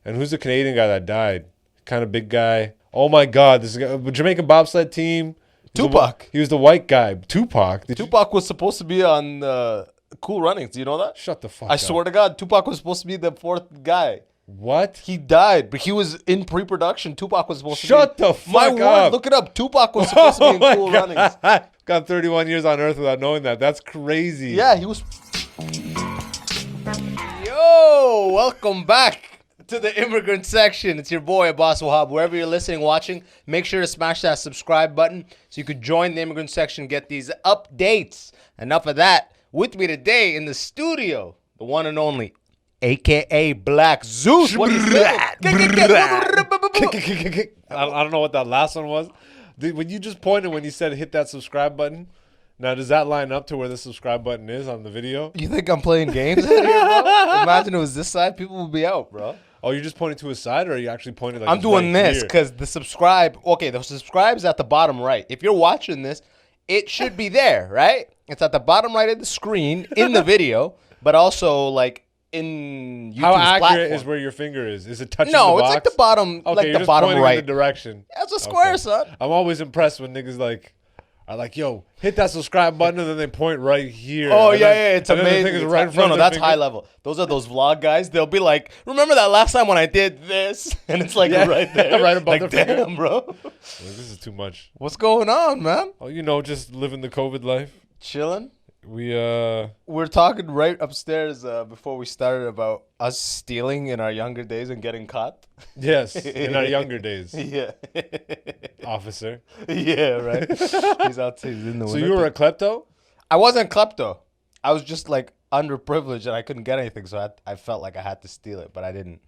And who's the Canadian guy that died? Kind of big guy. Oh my God, this guy, Jamaican bobsled team. Tupac. He was the white guy. Tupac. Tupac was supposed to be on Cool Runnings. Do you know that? Shut the fuck I up. swear to God, Tupac was supposed to be the fourth guy. What? He died, but he was in pre-production. Tupac was supposed Shut to be. the fuck My up. word, look it up. Tupac was supposed to be in Cool Runnings. Got 31 years on Earth without knowing that. That's crazy. Yeah, he was. Yo, welcome back to the Immigrant Section. It's your boy, Abbas Wahab. Wherever you're listening, watching, make sure to smash that subscribe button so you could join the Immigrant Section, get these updates. Enough of that. With me today in the studio, the one and only, a.k.a. Black Zeus. What is that? I don't know what that last one was. When you just pointed when you said hit that subscribe button, now does that line up to where the subscribe button is on the video? You think I'm playing games out here, bro? Imagine it was this side, people would be out, bro. Oh, you're just pointing to a side, or are you actually pointing like I'm doing this because the subscribe, the subscribe's at the bottom right. If you're watching this, it should be there, right? It's at the bottom right of the screen in the video, but also like in YouTube's How accurate platform. is where your finger is? Is it touching No, the box? it's like the bottom, Okay, like you're the just bottom pointing right. in the direction. That's a square, son. I'm always impressed when niggas are like, yo, hit that subscribe button, and then they point right here. Oh, and yeah, then, it's and then amazing. the thing is right in front No, of their that's finger. high level. Those are those vlog guys. They'll be like, remember that last time when I did this? And it's like Yeah. right there. Right above like, their finger. damn, bro. Like, this is too much. What's going on, man? Oh, just living the COVID life. Chilling. We're talking right upstairs before we started about us stealing in our younger days and getting caught. Yes, in our younger days. Yeah. Officer. Yeah, right. He's out. He's in the So window. you were a klepto? I wasn't klepto. I was just like underprivileged and I couldn't get anything, so I felt like I had to steal it, but I didn't.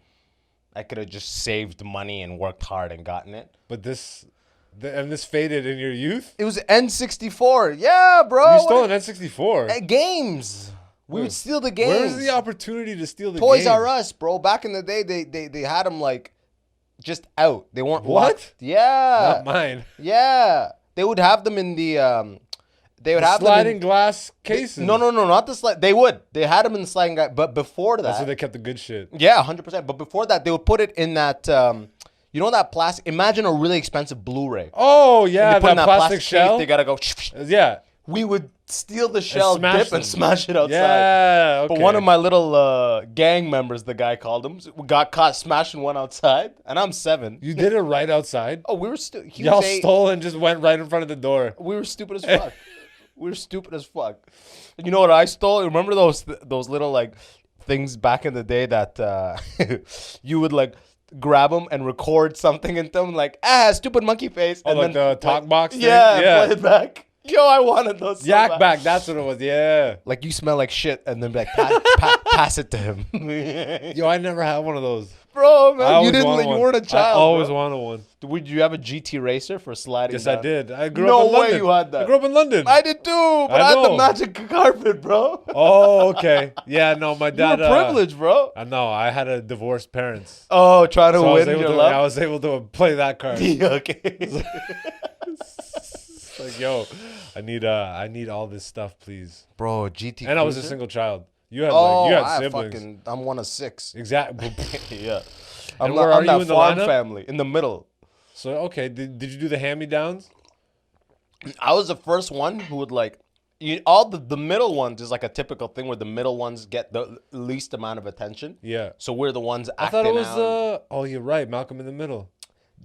I could have just saved money and worked hard and gotten it. But this faded in your youth? It was N64. Yeah, bro. You stole an N64. At games. We would steal the games. Where's the opportunity to steal the Toys games? R Us, bro. Back in the day, they had them like just out. They weren't What? locked. Yeah. Not mine. Yeah. They would have them in the they would The have sliding them in, glass cases. No, not the slide. They would. They had them in the sliding guy, but before that, That's where they kept the good shit. yeah, 100%. But before that, they would put it in that you know that plastic. Imagine a really expensive Blu-ray. Oh And yeah, they put in that plastic shell. case, they gotta go. Yeah. We would steal the shell, smash dip, and them. smash it outside. Yeah. Okay. But one of my little gang members, the guy called him, got caught smashing one outside, and I'm 7. You did it right outside. Oh, we were stupid. Y'all stole and just went right in front of the door. We were stupid as fuck. We were stupid as fuck. You know what I stole? Remember those little like things back in the day that you would like grab them and record something in them, like stupid monkey face, Oh, and like then the talk box thing? Yeah, Yeah. play it back. Yo, I wanted those. So Yak bad. back. That's what it was. Yeah. Like you smell like shit, and then be like pass it to him. Yo, I never had one of those. Bro, I man, you always didn't. wanted You one. weren't a child. I always bro. wanted one. Would you have a GT racer for sliding? Yes, down? I did. I grew No up in way London. you had that. I grew up in London. I did too, but I I had the know. magic carpet, bro. Oh, okay. Yeah, no, my You dad. were privileged, bro. I know. I had a divorced parents. Oh, trying to So win your I love. was able to play that card. Okay. It's like, yo, I need all this stuff, please. Bro, GT. And I was a Cruiser? single child. You had Oh, you had I siblings. I'm one of 6. Exactly. Yeah. And where are I'm you that in the farm lineup? family in the middle. So okay, did you do the hand-me-downs? I was the first one who would like. All the middle ones is like a typical thing where the middle ones get the least amount of attention. Yeah. So we're the ones I acting thought it was out. oh, you're right, Malcolm in the Middle.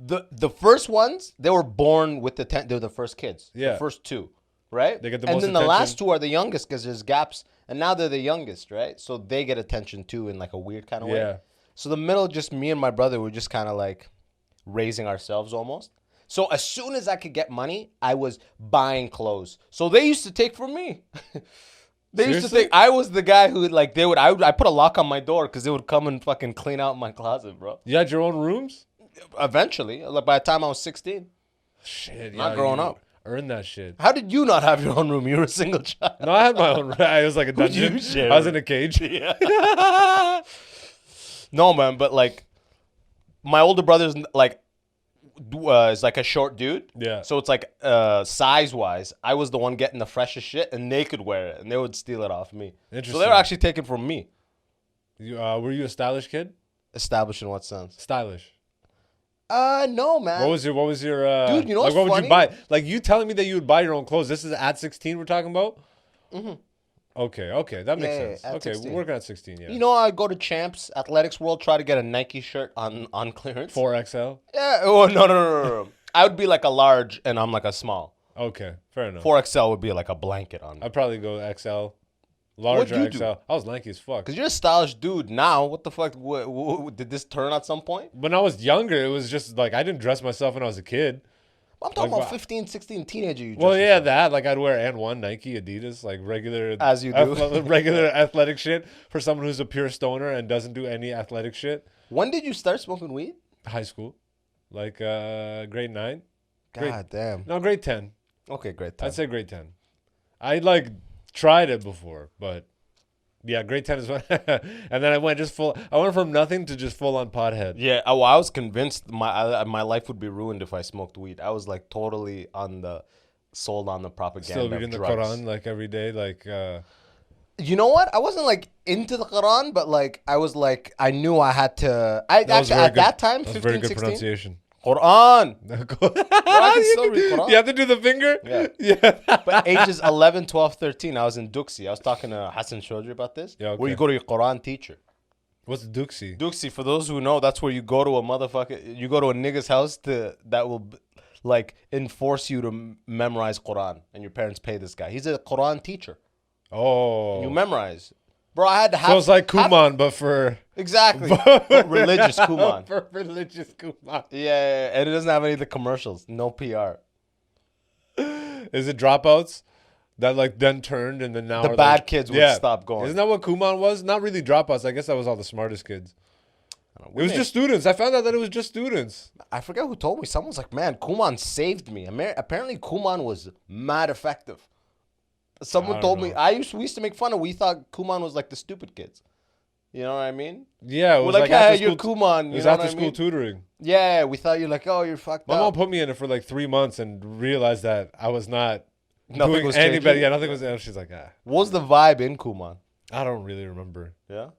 The first ones, they were born with they're the first kids. Yeah. The first 2, right? They get the and most then the attention. last 2 are the youngest because there's gaps, and now they're the youngest, right? So they get attention too in like a weird kind of Yeah. way. So the middle, just me and my brother were just kind of like raising ourselves almost. So as soon as I could get money, I was buying clothes. So they used to take from me. They used to Seriously? think I was the guy who like I put a lock on my door because they would come and fucking clean out my closet, bro. You had your own rooms? Eventually, like by the time I was 16. Shit, Not yeah, growing you up. Earned that shit. How did you not have your own room? You were a single child. No, I had my own. It was like a Who'd you dungeon. share I was with? in a cage. Yeah. No, man, but like my older brother's like is like a short dude. Yeah. So it's like size wise, I was the one getting the freshest shit, and they could wear it, and they would steal it off me. So they Interesting. were actually taking from me. Were you a stylish kid? Established in what sense? Stylish. No, man. What was your Dude, you know like what's what would funny? you buy? Like you telling me that you would buy your own clothes. This is at 16 we're talking about? Mm-hmm. Okay, that makes Yeah, sense. at Okay, 16. we're working at 16, yeah. You know, I go to Champs, Athletics World, try to get a Nike shirt on clearance. 4XL? Yeah. Oh, no. I would be like a large, and I'm like a small. Okay, fair enough. 4XL would be like a blanket on me. I'd probably go XL. Large What'd or you do? XL. I was lanky as fuck. Because you're a stylish dude now. What the fuck? Did this turn at some point? When I was younger, it was just like I didn't dress myself when I was a kid. I'm talking Like, about 15, 16, teenager. You Well, dress yeah, yourself. that. Like I'd wear and1 Nike, Adidas, like regular As you do. regular athletic shit for someone who's a pure stoner and doesn't do any athletic shit. When did you start smoking weed? High school. Like grade 9. God damn. No, grade 10. Okay, great. I'd say grade 10. I like tried it before, but yeah, grade 10 is when and then I went from nothing to just full on pothead. Yeah, I was convinced my life would be ruined if I smoked weed. I was like totally sold on the propaganda. Still of reading the drugs. Quran like every day, like You know what? I wasn't like into the Quran, but like I was like I knew I had to. that was very At good- that time, that was 15, very good 16. pronunciation. Quran. I can you, still read Quran. you have to do the finger? Yeah. But ages 11, 12, 13, I was in Duxie. I was talking to Hassan Chaudhry about this. Yeah, Where you okay. go to your Quran teacher. What's Duxie? Duxie, for those who know, that's where you go to you go to a nigga's house that will like enforce you to memorize Quran, and your parents pay this guy. He's a Quran teacher. Oh. You memorize. Bro, I had to have. So it's like Kuman, but for Exactly. But religious Kuman. for religious Kuman. Yeah, and it doesn't have any of the commercials. No PR. Is it dropouts that like then turned and then now The are, bad like, kids would stop going. Isn't that what Kuman was? Not really dropouts. I guess that was all the smartest kids. It was made- just students. I found out that it was just students. I forget who told me. Someone's like, man, Kuman saved me. Apparently, Kuman was mad effective. Someone told me. We used to make fun of. We thought Kuman was like the stupid kids. You know what I mean? Yeah, it We're was like, like yeah, after you're school. Kuman. It You was know after what I school mean? tutoring. Yeah, we thought you're like, oh, you're fucked My up. mom put me in it for like 3 months and realized that I was not Nothing doing was any changing? better. Yeah, nothing was. And she's like, What was the vibe in Kuman? I don't really remember. Yeah.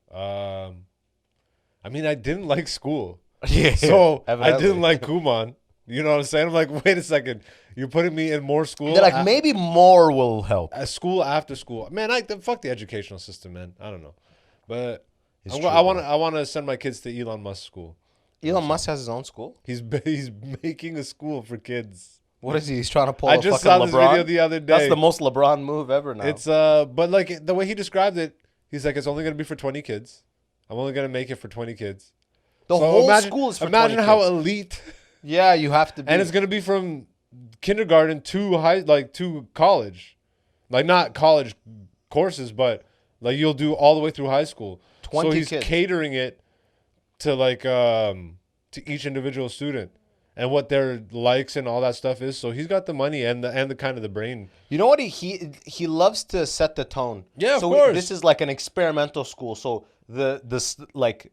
I mean, I didn't like school. Yeah. So I evidently. didn't like Kuman. You know what I'm saying? I'm like, wait a second. You're putting me in more school? They're like, maybe more will help. School after school. Man, fuck the educational system, man. I don't know. But It's I true, want to send my kids to Elon Musk's school. Elon Musk has his own school. He's making a school for kids. What is he? He's trying to pull I a just fucking saw this LeBron? video the other day. That's the most LeBron move ever now. It's but like the way he described it, he's like, it's only gonna be for 20 kids. I'm only gonna make it for 20 kids. the So whole imagine, school is for imagine 20 how kids. elite, Yeah, you have to be. and it's gonna be from kindergarten to college, like not college courses, but like you'll do all the way through high school. 20 so he's kids. catering it to like to each individual student and what their likes and all that stuff is. So he's got the money and the kind of the brain. You know what? He loves to set the tone. Yeah, of so course. This is like an experimental school. So this like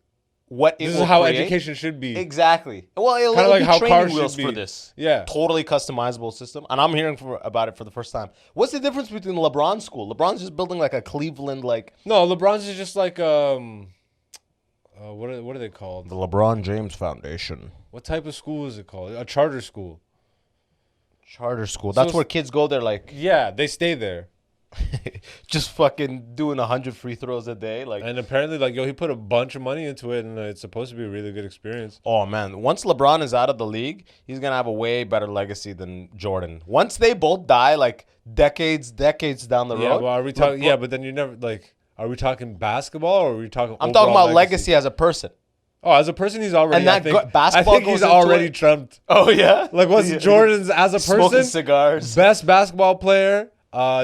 what it This will is how create- education should be. Exactly. Well, it'll Kinda like be how training cars wheels should for be. this. Yeah. Totally customizable system, and I'm hearing about it for the first time. What's the difference between LeBron's school? LeBron's just building like a Cleveland like No, LeBron's is just like what are they called? the LeBron James Foundation. What type of school is it called? A charter school. Charter school. That's So- where kids go. They're like Yeah, they stay there. just fucking doing 100 free throws a day. Like, And apparently, like, he put a bunch of money into it, and it's supposed to be a really good experience. oh man, once LeBron is out of the league, he's gonna have a way better legacy than Jordan. Once they both die, like decades down the Yeah, road. well, are we talking? Yeah, but then you never like. Are we talking basketball or are we talking? I'm talking overall about legacy as a person. Oh, as a person, he's already. And that I think, basketball I think he's goes into already it? trumped. Oh yeah, Like, what's Jordan's as a smoking person? cigars. Best basketball player,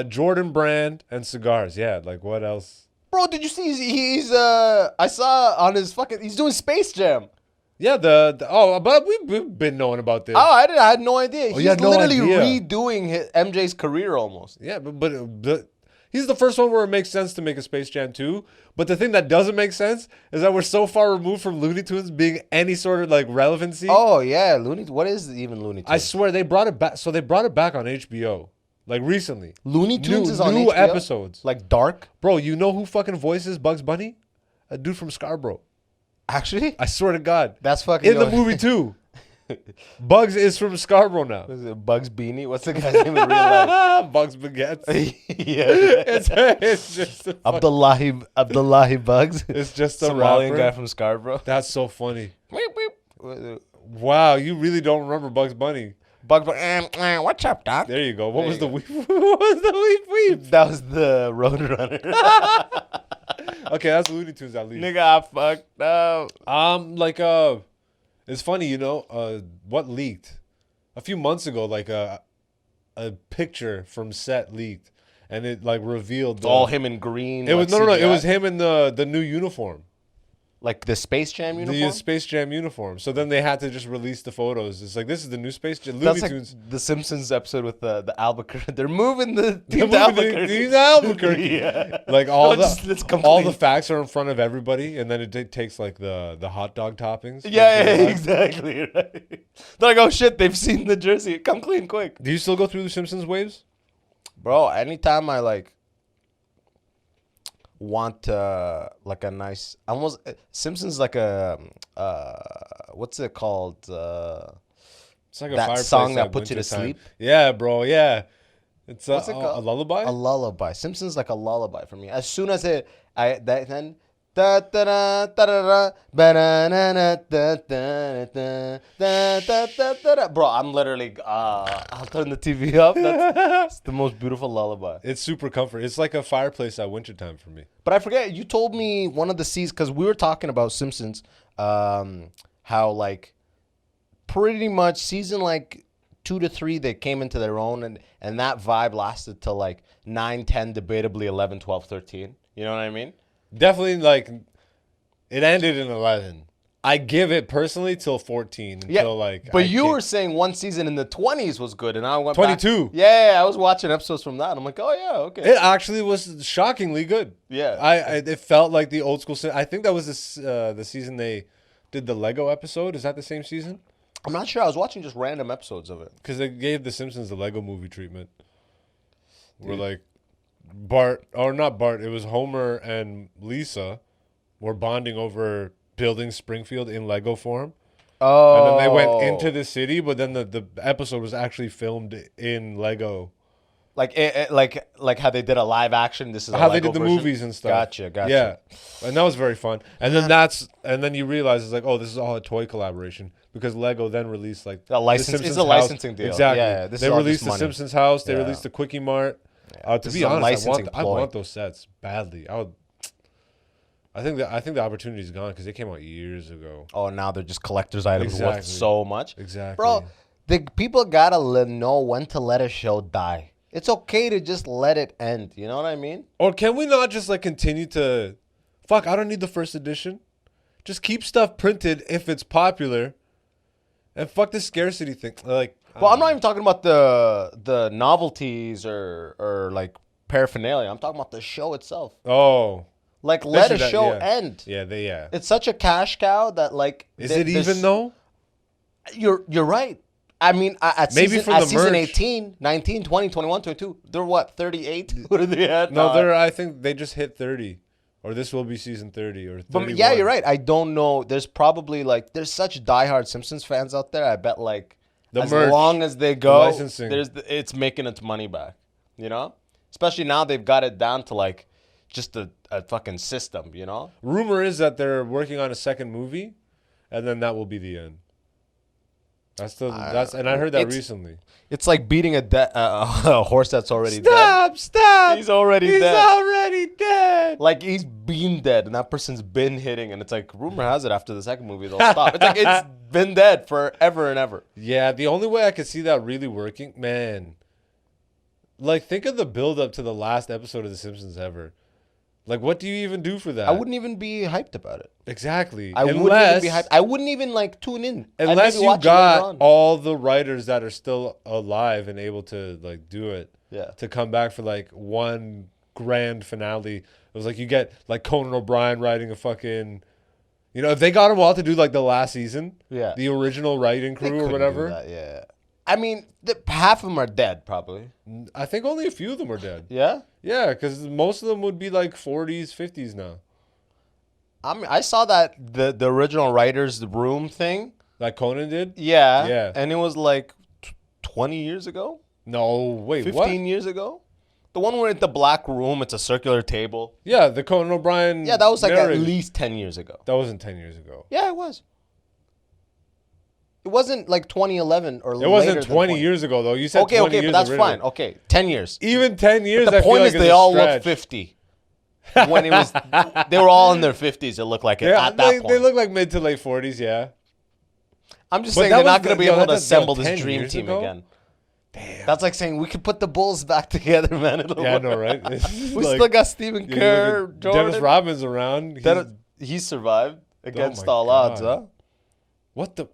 Jordan Brand, and cigars. Yeah, like what else? Bro, did you see? He's I saw on his fucking. He's doing Space Jam. Yeah, but we've been knowing about this. Oh, I had no idea. you He's had no literally idea. redoing MJ's career almost. Yeah, he's the first one where it makes sense to make a Space Jam 2. But the thing that doesn't make sense is that we're so far removed from Looney Tunes being any sort of like relevancy. Oh yeah, Looney. What is even Looney Tunes? I swear they brought it back. So they brought it back on HBO, like recently. Looney Tunes is on new HBO? episodes. Like Dark. Bro, you know who fucking voices Bugs Bunny? A dude from Scarborough. Actually, I swear to God. that's fucking In the movie too. Bugs is from Scarborough now. Was it Bugs Beanie? What's the guy's name in real life? Bugs Baguettes. Yeah, It's just a Abdullahi Bugs. It's just a Somalian rapper. guy from Scarborough. That's so funny. Bug Wow, you really don't remember Bugs Bunny. what's up, doc? There you go. What There was you the go. weep? What was the weep? That was the Roadrunner. Okay, that's Looney Tunes at least. Nigga, I fucked up. It's funny, you know, what leaked a few months ago, like a picture from set leaked, and it like revealed It's all him in green. It was like no. It CGI. was him in the new uniform, Like the Space Jam uniform. the Space Jam uniform. So then they had to just release the photos. It's like, this is the new Space Jam. Looney That's like Tunes. the Simpsons episode with the Albuquerque. They're moving the They're team to moving Albuquerque. to Albuquerque. Yeah. Like No, it's complete. all the facts are in front of everybody, and then it takes like the hot dog toppings. Yeah, exactly. Right. They're like, oh shit, they've seen the jersey. Come clean quick. Do you still go through the Simpsons waves? Bro, anytime I like want like a nice almost Simpsons like a what's it called? It's like a That fireplace song that at puts you to wintertime. sleep? Yeah, bro. Yeah, it's What's it a called? lullaby. A lullaby. Simpsons like a lullaby for me. As soon as then da da da da da da da da da da. Bro, I'm literally I'll turn the TV up. That's the most beautiful lullaby. It's super comfort. It's like a fireplace at wintertime for me. But I forget, you told me one of the seasons, because we were talking about Simpsons, how like pretty much season like 2 to 3 they came into their own, and that vibe lasted till like 9, 10, debatably 11, 12, 13. You know what I mean? Definitely, like, it ended in 11. I give it personally till 14 until like. But you were saying one season in the 20s was good, and I went 22. back. Yeah, I was watching episodes from that. And I'm like, oh yeah, okay. It actually was shockingly good. Yeah. It felt like the old school. I think that was the season they did the Lego episode. Is that the same season? I'm not sure. I was watching just random episodes of it. Because they gave The Simpsons the Lego movie treatment. Where like Bart, or not Bart, it was Homer and Lisa were bonding over building Springfield in Lego form. Oh. And then they went into the city, but then the episode was actually filmed in Lego. Like like how they did a live action. This is How a they Lego did the version? movies and stuff. Gotcha. Yeah, and that was very fun. And then you realize it's like, oh, this is all a toy collaboration because Lego then released like A license- the Simpsons it's a house. licensing deal. Exactly. Yeah, this they is all released just the money. Simpsons house. They Yeah. released the Quickie Mart. To This be is a honest, licensing I ploy. want those sets badly. I think the opportunity's gone because they came out years ago. Oh, now they're just collector's items worth Exactly. so much. Exactly, Bro, the people gotta know when to let a show die. It's okay to just let it end. You know what I mean? Or can we not just like continue to, fuck? I don't need the first edition. Just keep stuff printed if it's popular, and fuck this scarcity thing. Like, Well, I'm not even talking about the novelties or like paraphernalia. I'm talking about the show itself. Oh, Like, let a should- show yeah. end. yeah. It's such a cash cow that like. Is it even though? You're right. I mean, at Maybe season, for at the season merch. 18, 19, 20, 21, 22, they're what, 38? What are they at? No, I think they just hit 30, or this will be season 30 or 31. But yeah, you're right. I don't know. There's probably like there's such diehard Simpsons fans out there. I bet like The as merch, long as they go, licensing. it's making its money back. You know, especially now they've got it down to like just a fucking system. You know, Rumor is that they're working on a second movie, and then that will be the end. And I heard that recently. it's like beating a horse that's already Stop! He's already He's dead. already dead. Like he's been dead, and that person's been hitting, and it's like rumor has it after the second movie they'll stop. It's like it's been dead forever and ever. Yeah, the only way I could see that really working, man. Like, think of the build up to the last episode of The Simpsons ever. Like, what do you even do for that? I wouldn't even be hyped about it. Exactly. I wouldn't even be hyped. I wouldn't even like tune in. I'd Unless maybe you watch it later got on. all the writers that are still alive and able to like do it. Yeah. To come back for like one grand finale. It was like you get like Conan O'Brien writing a fucking, if they got them all to do like the last season, Yeah. the original writing They crew or couldn't do whatever. that, yeah. I mean, half of them are dead, probably. I think only a few of them are dead. Yeah. Yeah, because most of them would be like 40s, 50s now. I saw that the original writer's room thing. Like Conan did? Yeah. Yeah. And it was like 20 years ago? No, wait, 15 what? years ago? The one where it's the black room, it's a circular table. Yeah, the Conan O'Brien. Yeah, that was like narrated. at least 10 years ago. That wasn't 10 years ago. Yeah, it was. It wasn't like 202011 or later. It wasn't than 20 years ago, though. You said Okay, 20 okay, years but that's original. fine. Okay, 10 years. Even 10 years, But the I feel point like is it's they a all stretch. looked 50. When it was, they were all in their 50s, it looked like it Yeah, at that point. they look like mid to late 40s, yeah. I'm just But saying that they're was not going to be yo, able to that's- assemble yo, this 10 dream years team ago? again. Damn. That's like saying we could put the Bulls back together, man. It'll Yeah, I work. know, right? We Like, still got Stephen you Kerr, look at Jordan. Dennis Rodman's around. He survived against my all odds, God. huh? What the?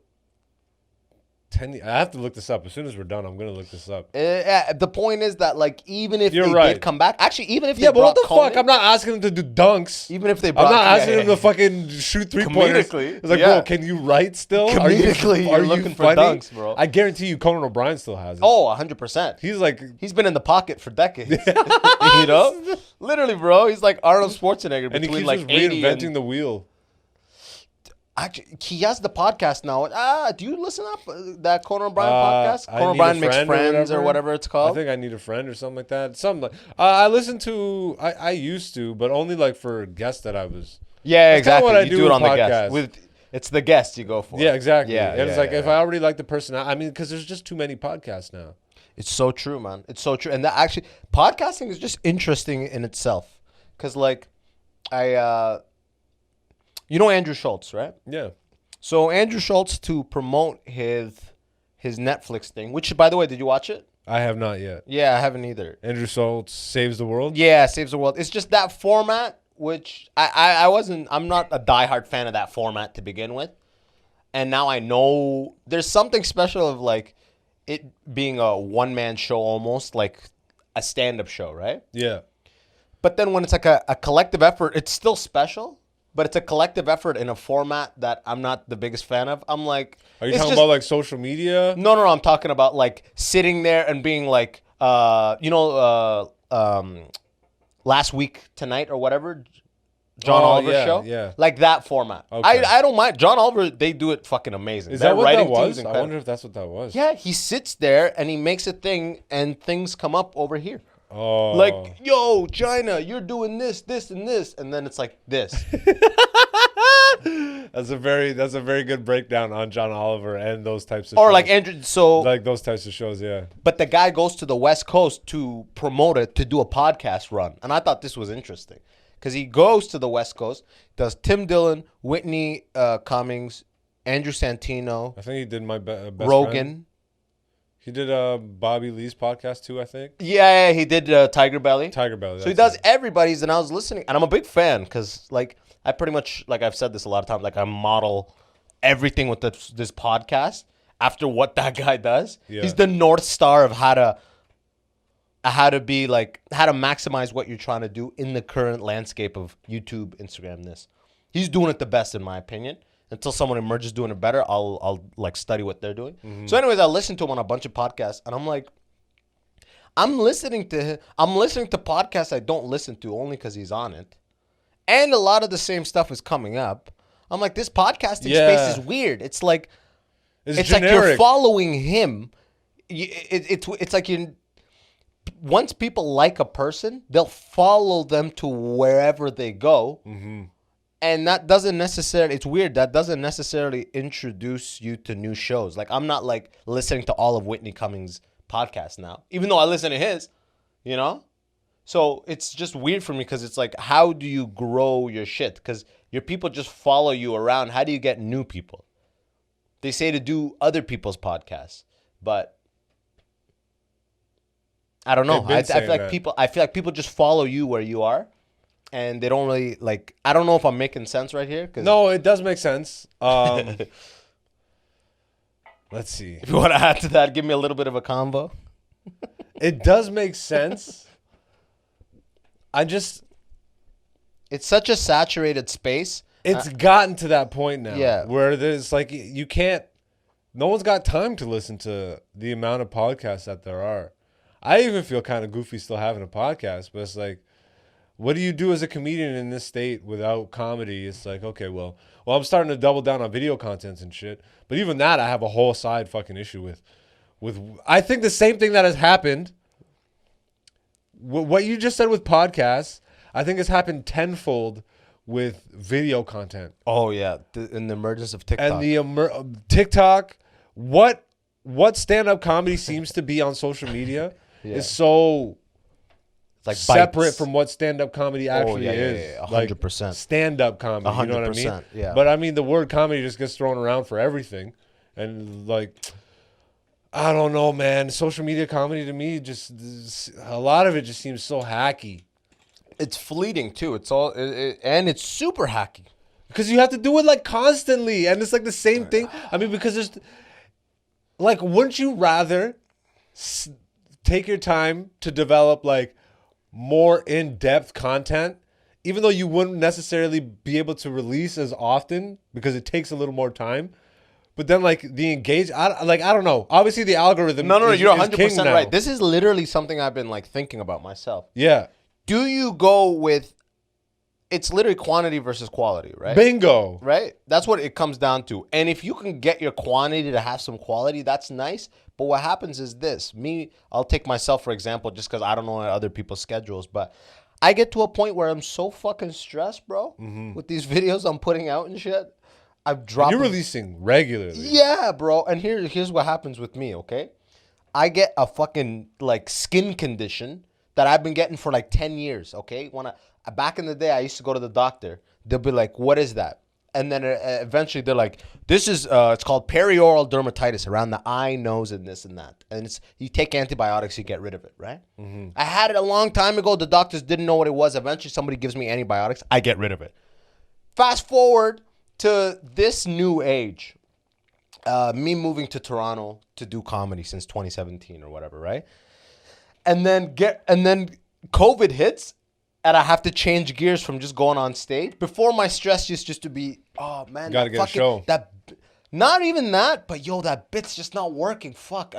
10. I have to look this up. As soon as we're done, I'm going to look this up. The point is that, like, even if You're they right. did come back, actually, even if they Yeah, but what brought the Conan, fuck? I'm not asking them to do dunks. even if they I'm brought, not asking them to fucking shoot 3-pointers. Comedically, It's like, yeah. bro, can you write still? Comedically, you're looking for dunks, bro. I guarantee you Conan O'Brien still has it. Oh, 100%. He's like, He's been in the pocket for decades. You know? Literally, bro. He's like Arnold Schwarzenegger and he between keeps like just 80 reinventing and... the wheel. Actually, he has the podcast now. Do you listen up that Conan O'Brien podcast? I Conan Need O'Brien a Makes Friend or Friends or whatever. whatever it's I called. think I Need a Friend or something like that. Something like I listen to. I used to, but only like for guests that I was. Yeah, That's kinda exactly. what I you do do it with on the podcasts. guest. It's the guest you go for. Yeah, exactly. Yeah, and it's yeah, like yeah, if yeah. I already like the person, I mean, because there's just too many podcasts now. It's so true, man. It's so true. And that actually, podcasting is just interesting in itself. Because, like, you know Andrew Schultz, right? Yeah. So, Andrew Schultz, to promote his Netflix thing, which, by the way, did you watch it? I have not yet. Yeah, I haven't either. Andrew Schultz Saves the World. Yeah, Saves the World. It's just that format, which I'm not a diehard fan of that format to begin with. And now I know there's something special of, like, it being a one-man show almost, like a stand-up show, right? Yeah. But then when it's like a collective effort, it's still special, but it's a collective effort in a format that I'm not the biggest fan of. I'm like... Are you it's talking just- about like social media? No, I'm talking about like sitting there and being like, Last Week Tonight or whatever, John Oh, Oliver's yeah, show. yeah. Like that format. Okay. I don't mind. John Oliver, they do it fucking amazing. Is Their that what writing that team's was? I incredible. wonder if that's what that was. Yeah, he sits there and he makes a thing and things come up over here. Oh. Like, yo, China, you're doing this, this, and this. And then it's like this. That's a very good breakdown on John Oliver and those types of Or shows. like Andrew, so, like those types of shows, yeah. but the guy goes to the West Coast to promote it, to do a podcast run. And I thought this was interesting. Because he goes to the West Coast, does Tim Dillon, Whitney Cummings, Andrew Santino, I think he did my best Rogan. friend. He did Bobby Lee's podcast too, I think. Yeah, he did Tiger Belly. Tiger Belly. So he that's does it. everybody's, and I was listening, and I'm a big fan because, like, I pretty much, like I've said this a lot of times, like I model everything with this podcast after what that guy does. Yeah. He's the North Star of how to be like, how to maximize what you're trying to do in the current landscape of YouTube, Instagram, this. He's doing it the best, in my opinion. Until someone emerges doing it better, I'll like study what they're doing. Mm-hmm. So anyways, I listened to him on a bunch of podcasts, and I'm like, I'm listening to podcasts I don't listen to only because he's on it. And a lot of the same stuff is coming up. I'm like, this podcasting Yeah. space is weird. It's like It's like you're generic. following him. It's like you. Once people like a person, they'll follow them to wherever they go. Mm-hmm. And that doesn't necessarily, it's weird, that doesn't necessarily introduce you to new shows. Like, I'm not, like, listening to all of Whitney Cummings' podcasts now, even though I listen to his, you know? So it's just weird for me because it's like, how do you grow your shit? Because your people just follow you around. How do you get new people? They say to do other people's podcasts, but I don't know. They've been I feel saying like that. people just follow you where you are. And they don't really, like, I don't know if I'm making sense right here. Cause No, it does make sense. Let's see. if you want to add to that, give me a little bit of a combo. It does make sense. It's such a saturated space. It's gotten to that point now. Yeah. Where there's like, you can't, no one's got time to listen to the amount of podcasts that there are. I even feel kind of goofy still having a podcast, but it's like, what do you do as a comedian in this state without comedy? It's like, okay, well, I'm starting to double down on video contents and shit. But even that, I have a whole side fucking issue with. I think the same thing that has happened, what you just said with podcasts, I think has happened tenfold with video content. Oh yeah, in the emergence of TikTok. And the TikTok, what stand-up comedy seems to be on social media is so it's like separate bites. from what stand-up comedy actually is. 100%. Like stand-up comedy, you know what I mean? 100%, yeah. But I mean, the word comedy just gets thrown around for everything. And like, I don't know, man. Social media comedy to me, just a lot of it just seems so hacky. It's fleeting too. It's all and it's super hacky. Because you have to do it like constantly, and it's like the same thing. I mean, because there's like, wouldn't you rather take your time to develop like more in-depth content, even though you wouldn't necessarily be able to release as often because it takes a little more time? But then like the I don't know. Obviously the algorithm. No, you're is 100% right. This is literally something I've been like thinking about myself. Yeah. Do you go with? It's literally quantity versus quality, right? Bingo. Right? That's what it comes down to. And if you can get your quantity to have some quality, that's nice. But what happens is this. I'll take myself for example, just because I don't know other people's schedules, but I get to a point where I'm so fucking stressed, bro, with these videos I'm putting out and shit. I've dropped. You're releasing regularly. Yeah, bro. And here's what happens with me, okay? I get a fucking like skin condition that I've been getting for like 10 years, okay? Back in the day, I used to go to the doctor. They'll be like, what is that? And then eventually they're like, this is, it's called perioral dermatitis around the eye, nose, and this and that. And you take antibiotics, you get rid of it, right? Mm-hmm. I had it a long time ago. The doctors didn't know what it was. Eventually somebody gives me antibiotics. I get rid of it. Fast forward to this new age. Me moving to Toronto to do comedy since 2017 or whatever, right? And then COVID hits, and I have to change gears from just going on stage. Before, my stress used just to be, oh man, gotta get a show. Not even that, but yo, that bit's just not working. Fuck,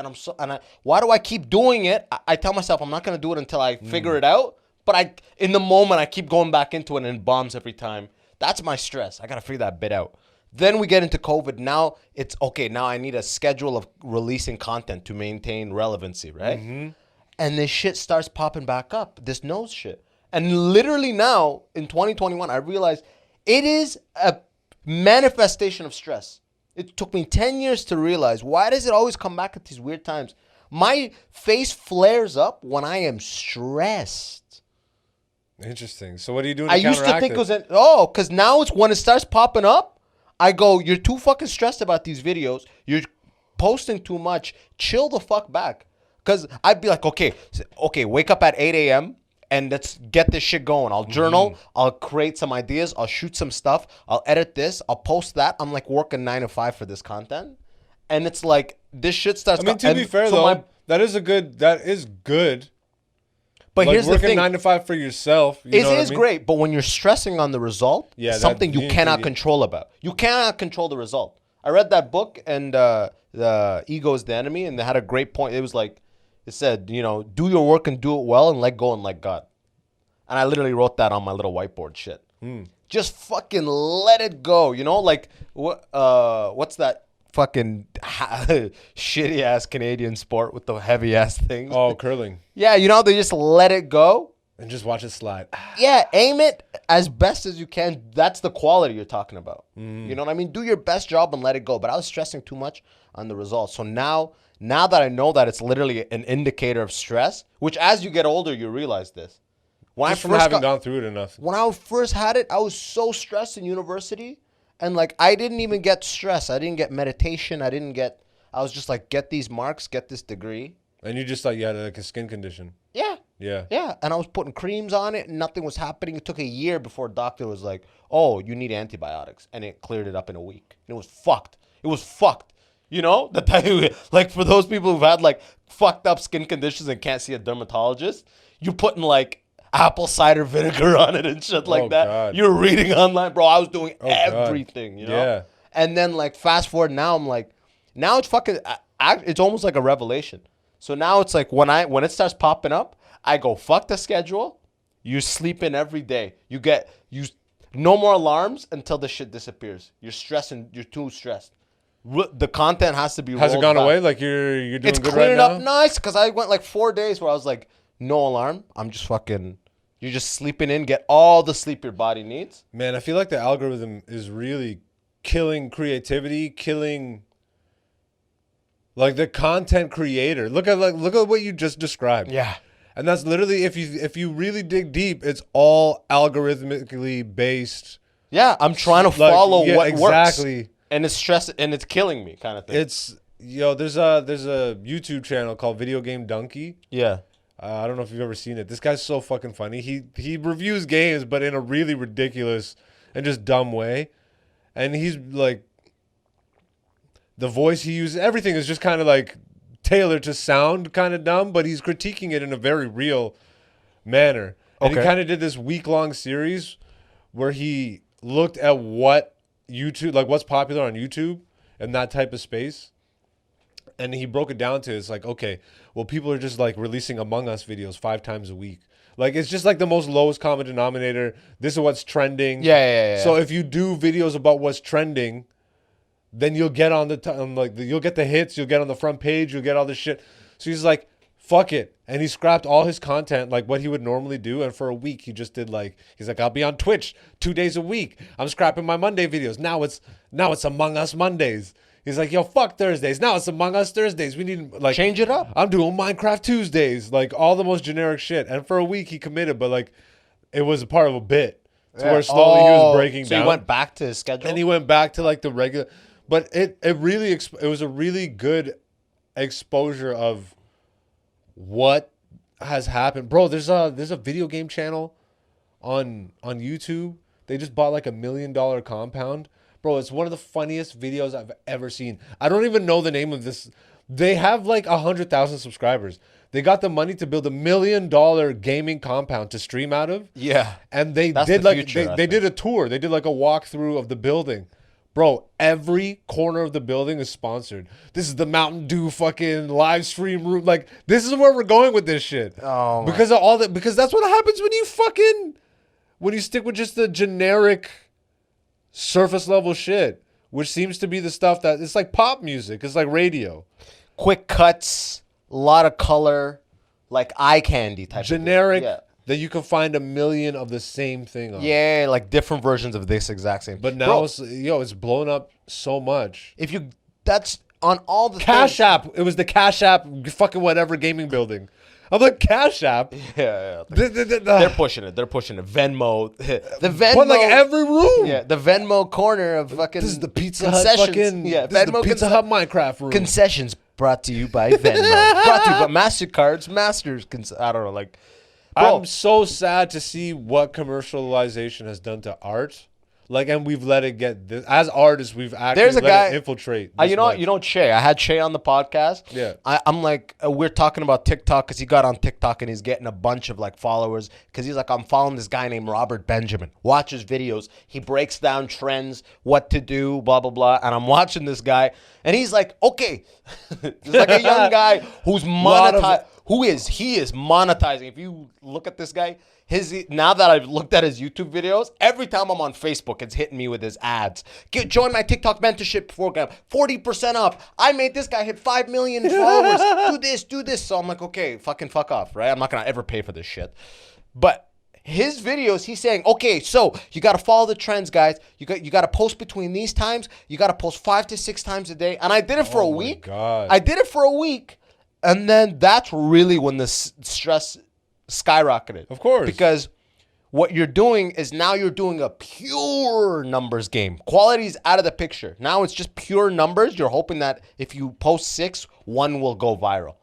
why do I keep doing it? I tell myself I'm not gonna do it until I figure it out. But in the moment, I keep going back into it and it bombs every time. That's my stress. I gotta figure that bit out. Then we get into COVID. Now it's okay. Now I need a schedule of releasing content to maintain relevancy, right? Mm-hmm. And this shit starts popping back up, this nose shit. And literally now, in 2021, I realized it is a manifestation of stress. It took me 10 years to realize, why does it always come back at these weird times? My face flares up when I am stressed. Interesting. So what are you doing to counteract it? I used to think it was, because now it's when it starts popping up, I go, you're too fucking stressed about these videos. You're posting too much. Chill the fuck back. Because I'd be like, okay, wake up at 8 a.m. and let's get this shit going. I'll journal. I'll create some ideas. I'll shoot some stuff. I'll edit this. I'll post that. I'm like working 9 to 5 for this content. And it's like, this shit starts... I mean, to be fair, though, that is good. But like here's the thing. Working 9 to 5 for yourself. It is great. But when you're stressing on the result, something you cannot control about. You cannot control the result. I read that book, and the Ego is the Enemy, and they had a great point. It was like, it said, do your work and do it well and let go and let God. And I literally wrote that on my little whiteboard shit. Just fucking let it go. Like, what's that fucking shitty ass Canadian sport with the heavy ass things? Oh, curling. Yeah, they just let it go. And just watch it slide. Yeah, aim it as best as you can. That's the quality you're talking about. You know what I mean? Do your best job and let it go. But I was stressing too much on the results. So now that I know that it's literally an indicator of stress, which as you get older, you realize this. Just from having gone through it enough. When I first had it, I was so stressed in university. And like, I didn't even get stress. I didn't get meditation. I was just like, get these marks, get this degree. And you just thought you had like a skin condition. Yeah. Yeah. Yeah. And I was putting creams on it and nothing was happening. It took a year before a doctor was like, oh, you need antibiotics. And it cleared it up in a week. And it was fucked. It was fucked. Like for those people who've had like fucked up skin conditions and can't see a dermatologist, you're putting like apple cider vinegar on it and shit like that. God. You're reading online. Bro, I was doing everything, Yeah. And then like fast forward now, I'm like, now it's fucking, it's almost like a revelation. So now it's like when it starts popping up, I go, fuck the schedule. You sleep in every day. No more alarms until the shit disappears. You're stressing. You're too stressed. The content has to be. Has it rolled gone back. away? Like you're doing It's good cleaning right now? up nice because I went like 4 days where I was like, no alarm. I'm just fucking. You're just sleeping in. Get all the sleep your body needs. Man, I feel like the algorithm is really killing creativity, killing like the content creator. Look at what you just described. Yeah. And that's literally if you really dig deep, it's all algorithmically based. Yeah, I'm trying to Like, follow yeah, what exactly. works. And it's stress and it's killing me kind of thing. It's there's a YouTube channel called Video Game Donkey. Yeah. I don't know if you've ever seen it. This guy's so fucking funny. He reviews games, but in a really ridiculous and just dumb way. And he's like, the voice he uses, everything is just kind of like tailored to sound kind of dumb, but he's critiquing it in a very real manner. And Okay. he kind of did this week-long series where he looked at what YouTube, like what's popular on YouTube and that type of space. And he broke it down to, it's like, okay, well, people are just like releasing Among Us videos 5 times a week. Like, it's just like the most lowest common denominator. This is what's trending. Yeah. So if you do videos about what's trending, then you'll get on you'll get the hits, you'll get on the front page, you'll get all this shit. So he's like, fuck it. And he scrapped all his content, like what he would normally do. And for a week, he just did he's like, I'll be on Twitch 2 days a week. I'm scrapping my Monday videos. Now it's Among Us Mondays. He's like, yo, fuck Thursdays. Now it's Among Us Thursdays. We need Change it up. I'm doing Minecraft Tuesdays, like all the most generic shit. And for a week he committed, but like it was a part of a bit. So where slowly he was breaking down. So he went back to his schedule. And he went back to like the regular, but it was a really good exposure of what has happened. Bro, there's a video game channel on YouTube. They just bought like $1 million compound. Bro, it's one of the funniest videos I've ever seen. I don't even know the name of this. They have like 100,000 subscribers. They got the money to build $1 million gaming compound to stream out of. Yeah. And they That's did the like future, they did a tour. They did like a walkthrough of the building. Bro, every corner of the building is sponsored. This is the Mountain Dew fucking live stream room. Like, this is where we're going with this shit. Oh, my. Because of all that, because that's what happens when you stick with just the generic surface level shit, which seems to be the stuff that it's like pop music. It's like radio. Quick cuts, a lot of color, like eye candy type Generic of thing. Yeah. that you can find 1 million of the same thing on. Yeah, like different versions of this exact same. But now Bro, it's blown up so much. that's on all the Cash things. App. It was the Cash App fucking whatever gaming building. I'm like, Cash App? Yeah. They're They're pushing it. Venmo. The Venmo. But like every room. Yeah, the Venmo corner of fucking. This is the Pizza Hut concessions. fucking. Yeah, this is the Venmo Pizza Hut Minecraft room. concessions brought to you by Venmo. Brought to you by MasterCard's Masters. I don't know, like. Bro, I'm so sad to see what commercialization has done to art. Like, and we've let it get this. As artists, we've actually There's a let guy- it infiltrate. this you much. know Che. I had Che on the podcast. Yeah. I'm like, we're talking about TikTok because he got on TikTok and he's getting a bunch of like followers because he's like, I'm following this guy named Robert Benjamin. Watch his videos. He breaks down trends, what to do, blah blah blah. And I'm watching this guy, and he's like, okay, it's like a young guy who's monetized. He is monetizing. If you look at this guy, now that I've looked at his YouTube videos, every time I'm on Facebook, it's hitting me with his ads. Join my TikTok mentorship program, 40% off. I made this guy hit 5 million followers. Do this. So I'm like, okay, fuck off, right? I'm not gonna ever pay for this shit. But his videos, he's saying, okay, so you got to follow the trends, guys. You got to post between these times. You got to post 5 to 6 times a day. And I did it for a week. God. I did it for a week. And then that's really when the stress skyrocketed. Of course. Because what you're doing is now you're doing a pure numbers game. Quality is out of the picture. Now it's just pure numbers. You're hoping that if you post 6, 1 will go viral.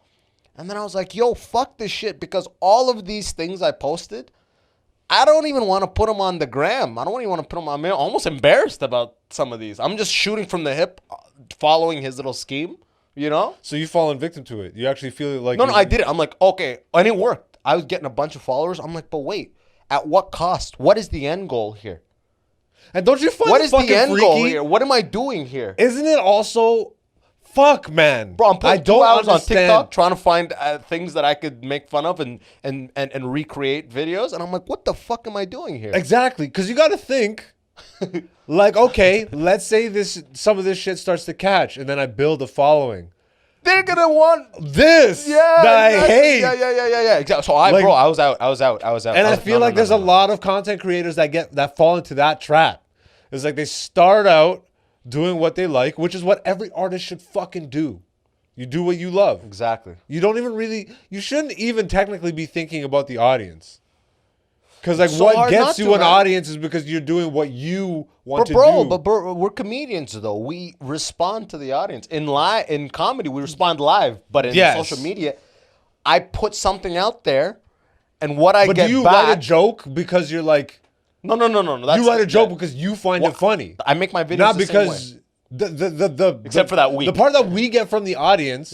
And then I was like, yo, fuck this shit. Because all of these things I posted, I don't even want to put them on the gram. I don't even want to put them on. I'm almost embarrassed about some of these. I'm just shooting from the hip, following his little scheme. You know? So you've fallen victim to it. You actually feel like No, I did it. I'm like, okay, and it worked. I was getting a bunch of followers. I'm like, but wait, at what cost? What is the end goal here? And don't you find What it is the fucking end freaky? goal here? What am I doing here? Isn't it also Fuck, man. Bro, I'm I putting 2 don't hours on understand. TikTok trying to find things that I could make fun of and recreate videos. And I'm like, what the fuck am I doing here? Exactly, because you got to think, like, okay, let's say some of this shit starts to catch, and then I build a following. They're gonna want This that I hate. Yeah. Exactly. So I was out. And I feel like there's a lot of content creators that fall into that trap. It's like they start out doing what they like, which is what every artist should fucking do. You do what you love. Exactly. You don't even really, you shouldn't even technically be thinking about the audience. Because like what gets you an audience is because you're doing what you want to do. But we're comedians though. We respond to the audience. In comedy, we respond live. But in social media, I put something out there and what I get back. But do you write a joke because you're like... No. You write a joke because you find it funny. I make my videos not because except for that week. The part that we get from the audience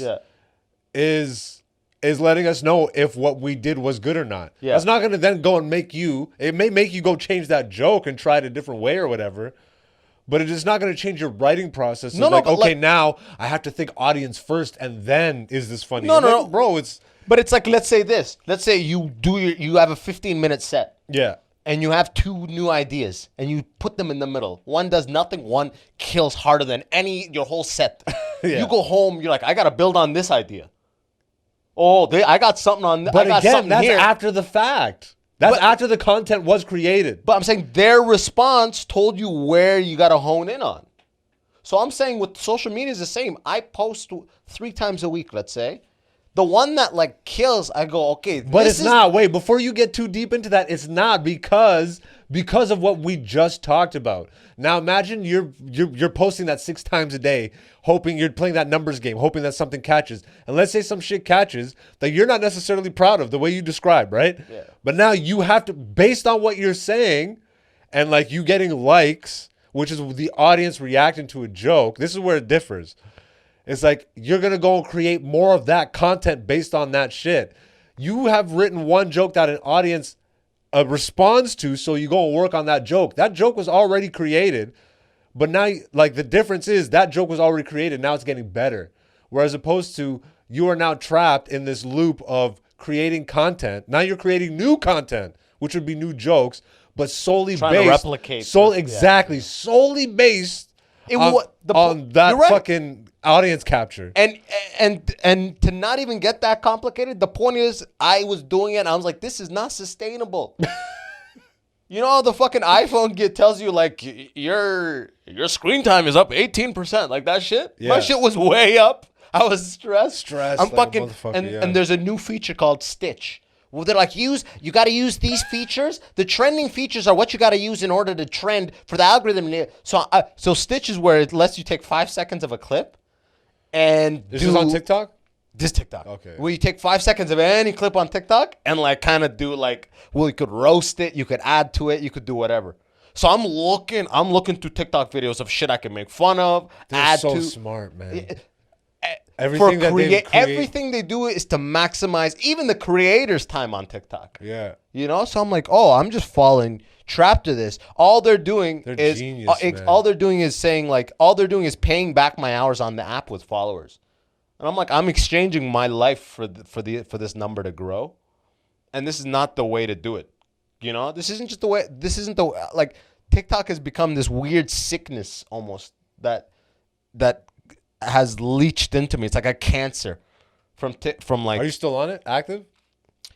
is letting us know if what we did was good or not. Yeah. That's not going to then go and make you... It may make you go change that joke and try it a different way or whatever, but it is not going to change your writing process. Okay, now I have to think audience first and then is this funny? No, bro, it's... But it's like, let's say this. Let's say you have a 15-minute set. Yeah. And you have 2 new ideas, and you put them in the middle. One does nothing. One kills harder than your whole set. You go home, you're like, I got to build on this idea. Oh, I got something on. But again, that's after the fact. That's after the content was created. But I'm saying their response told you where you got to hone in on. So I'm saying with social media is the same. I post 3 times a week, let's say. The one that like kills, I go, okay. But it's not. Wait, before you get too deep into that, it's not because of what we just talked about. Now imagine you're posting that 6 times a day, hoping you're playing that numbers game, hoping that something catches. And let's say some shit catches that you're not necessarily proud of, the way you described, right? Yeah. But now you have to, based on what you're saying, and like you getting likes, which is the audience reacting to a joke. This is where it differs. It's like you're going to go and create more of that content based on that shit. You have written one joke that an audience responds to, so you go and work on that joke. That joke was already created, but now like the difference is that joke was already created. Now it's getting better. Whereas opposed to you are now trapped in this loop of creating content. Now you're creating new content, which would be new jokes, but solely trying to replicate. Exactly. Solely based on that fucking audience capture. And to not even get that complicated, the point is I was doing it and I was like, this is not sustainable. You know how the fucking iPhone tells you like your screen time is up 18%, like that shit? Yeah. My shit was way up. I was stressed. I'm like fucking and there's a new feature called Stitch. Well, they're like, you got to use these features. The trending features are what you got to use in order to trend for the algorithm. So Stitch is where it lets you take 5 seconds of a clip and this is on TikTok? This TikTok. Okay. Where you take 5 seconds of any clip on TikTok and like kind of do like, well, you could roast it, you could add to it, you could do whatever. So I'm looking through TikTok videos of shit I can make fun of, They're so smart, man. Everything they do is to maximize even the creators' time on TikTok. Yeah. You know? So I'm like, I'm just falling trapped to this. All they're doing is paying back my hours on the app with followers. And I'm like, I'm exchanging my life for this number to grow. And this is not the way to do it. You know? This isn't like TikTok has become this weird sickness almost that has leached into me. It's like a cancer from like. Are you still on it? Active?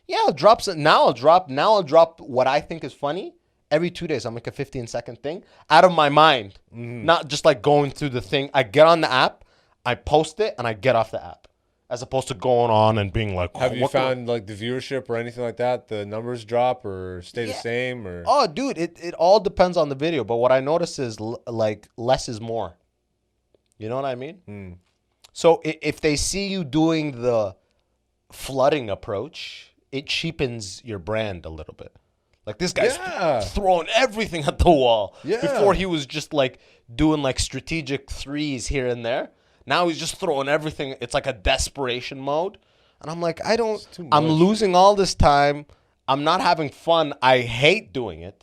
Yeah, I'll drop what I think is funny every 2 days. I'll make a 15-second thing out of my mind, not just like going through the thing. I get on the app, I post it, and I get off the app, as opposed to going on and being like. Have you found like the viewership or anything like that? The numbers drop or stay the same or? Oh, dude, it all depends on the video. But what I notice is like less is more. You know what I mean? So if they see you doing the flooding approach, it cheapens your brand a little bit. Like this guy's throwing everything at the wall. Yeah. Before he was just like doing like strategic threes here and there. Now he's just throwing everything. It's like a desperation mode. And I'm like, I'm losing all this time. I'm not having fun. I hate doing it.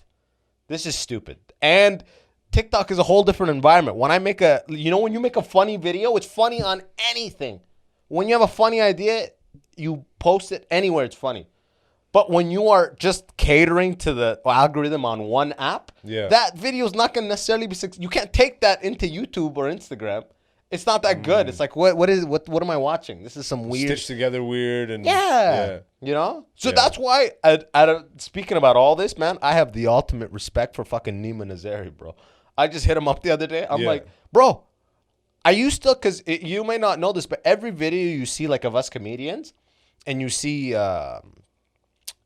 This is stupid. And TikTok is a whole different environment. When I make when you make a funny video, it's funny on anything. When you have a funny idea, you post it anywhere, it's funny. But when you are just catering to the algorithm on one app, that video is not going to necessarily be successful. You can't take that into YouTube or Instagram. It's not that good. It's like, what am I watching? This is some weird. Stitched together weird. And You know? So that's why, speaking about all this, man, I have the ultimate respect for fucking Nima Nazari, bro. I just hit him up the other day. I'm like, bro, are you still, because you may not know this, but every video you see like of us comedians and you see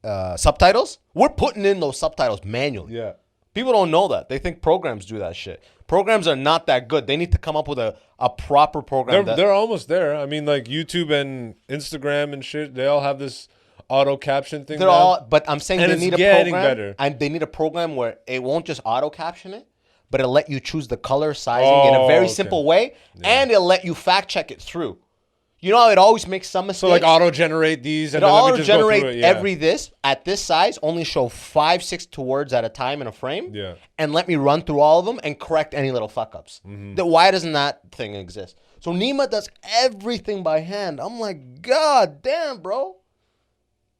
subtitles, we're putting in those subtitles manually. Yeah. People don't know that. They think programs do that shit. Programs are not that good. They need to come up with a proper program. They're almost there. I mean, like YouTube and Instagram and shit, they all have this auto caption thing. But I'm saying and they need a getting program. Better. And they need a program where it won't just auto caption it, but it'll let you choose the color sizing in a very simple way, and it'll let you fact check it through. You know how it always makes some mistakes? So like auto-generate these and it'll then let me just go through it. auto-generate every this at this size, only show 5-6 words at a time in a frame, and let me run through all of them and correct any little fuck-ups. Why doesn't that thing exist? So Nima does everything by hand. I'm like, God damn, bro.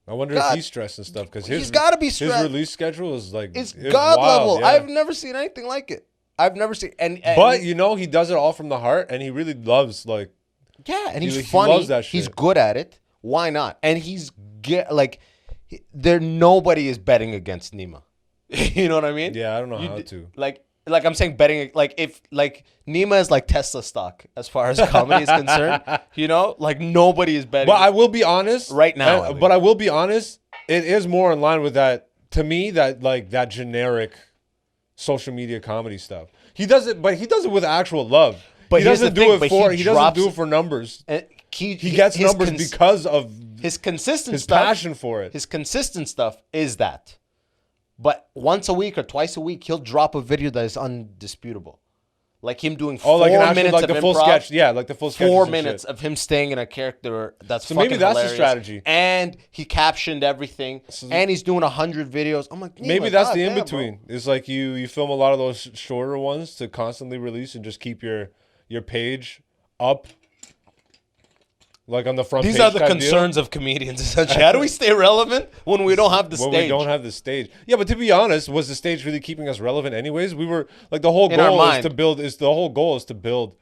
I wonder if he's stressed and stuff because he's got to be stressed. His release schedule is like it's God wild, level. Yeah. I've never seen anything like it. I've never seen and but you know he does it all from the heart and he really loves like and he's funny. He loves that shit. He's good at it. Why not? And nobody is betting against Nima. You know what I mean? Yeah, I don't know how to. Like I'm saying betting if Nima is like Tesla stock as far as comedy is concerned, you know? Like nobody is betting. But I will be honest right now. But I will be honest, it is more in line with that to me that generic social media comedy stuff. He does it with actual love. But he doesn't do it for numbers. He gets numbers because of his consistent his stuff, passion for it. His consistent stuff is that. But once a week or twice a week, he'll drop a video that is undisputable. Like him doing 4 minutes like of the improv, full sketch. Yeah, like the full sketch. 4 minutes of him staying in a character that's so fucking maybe that's hilarious. the strategy. And he captioned everything. And he's doing 100 videos. I'm like, maybe that's the in-between. It's like you film a lot of those shorter ones to constantly release and just keep your page up. Like on the front page. These are the concerns of comedians, essentially. How do we stay relevant when we don't have the stage? When we don't have the stage. Yeah, but to be honest, was the stage really keeping us relevant anyways? We were like the whole goal is to build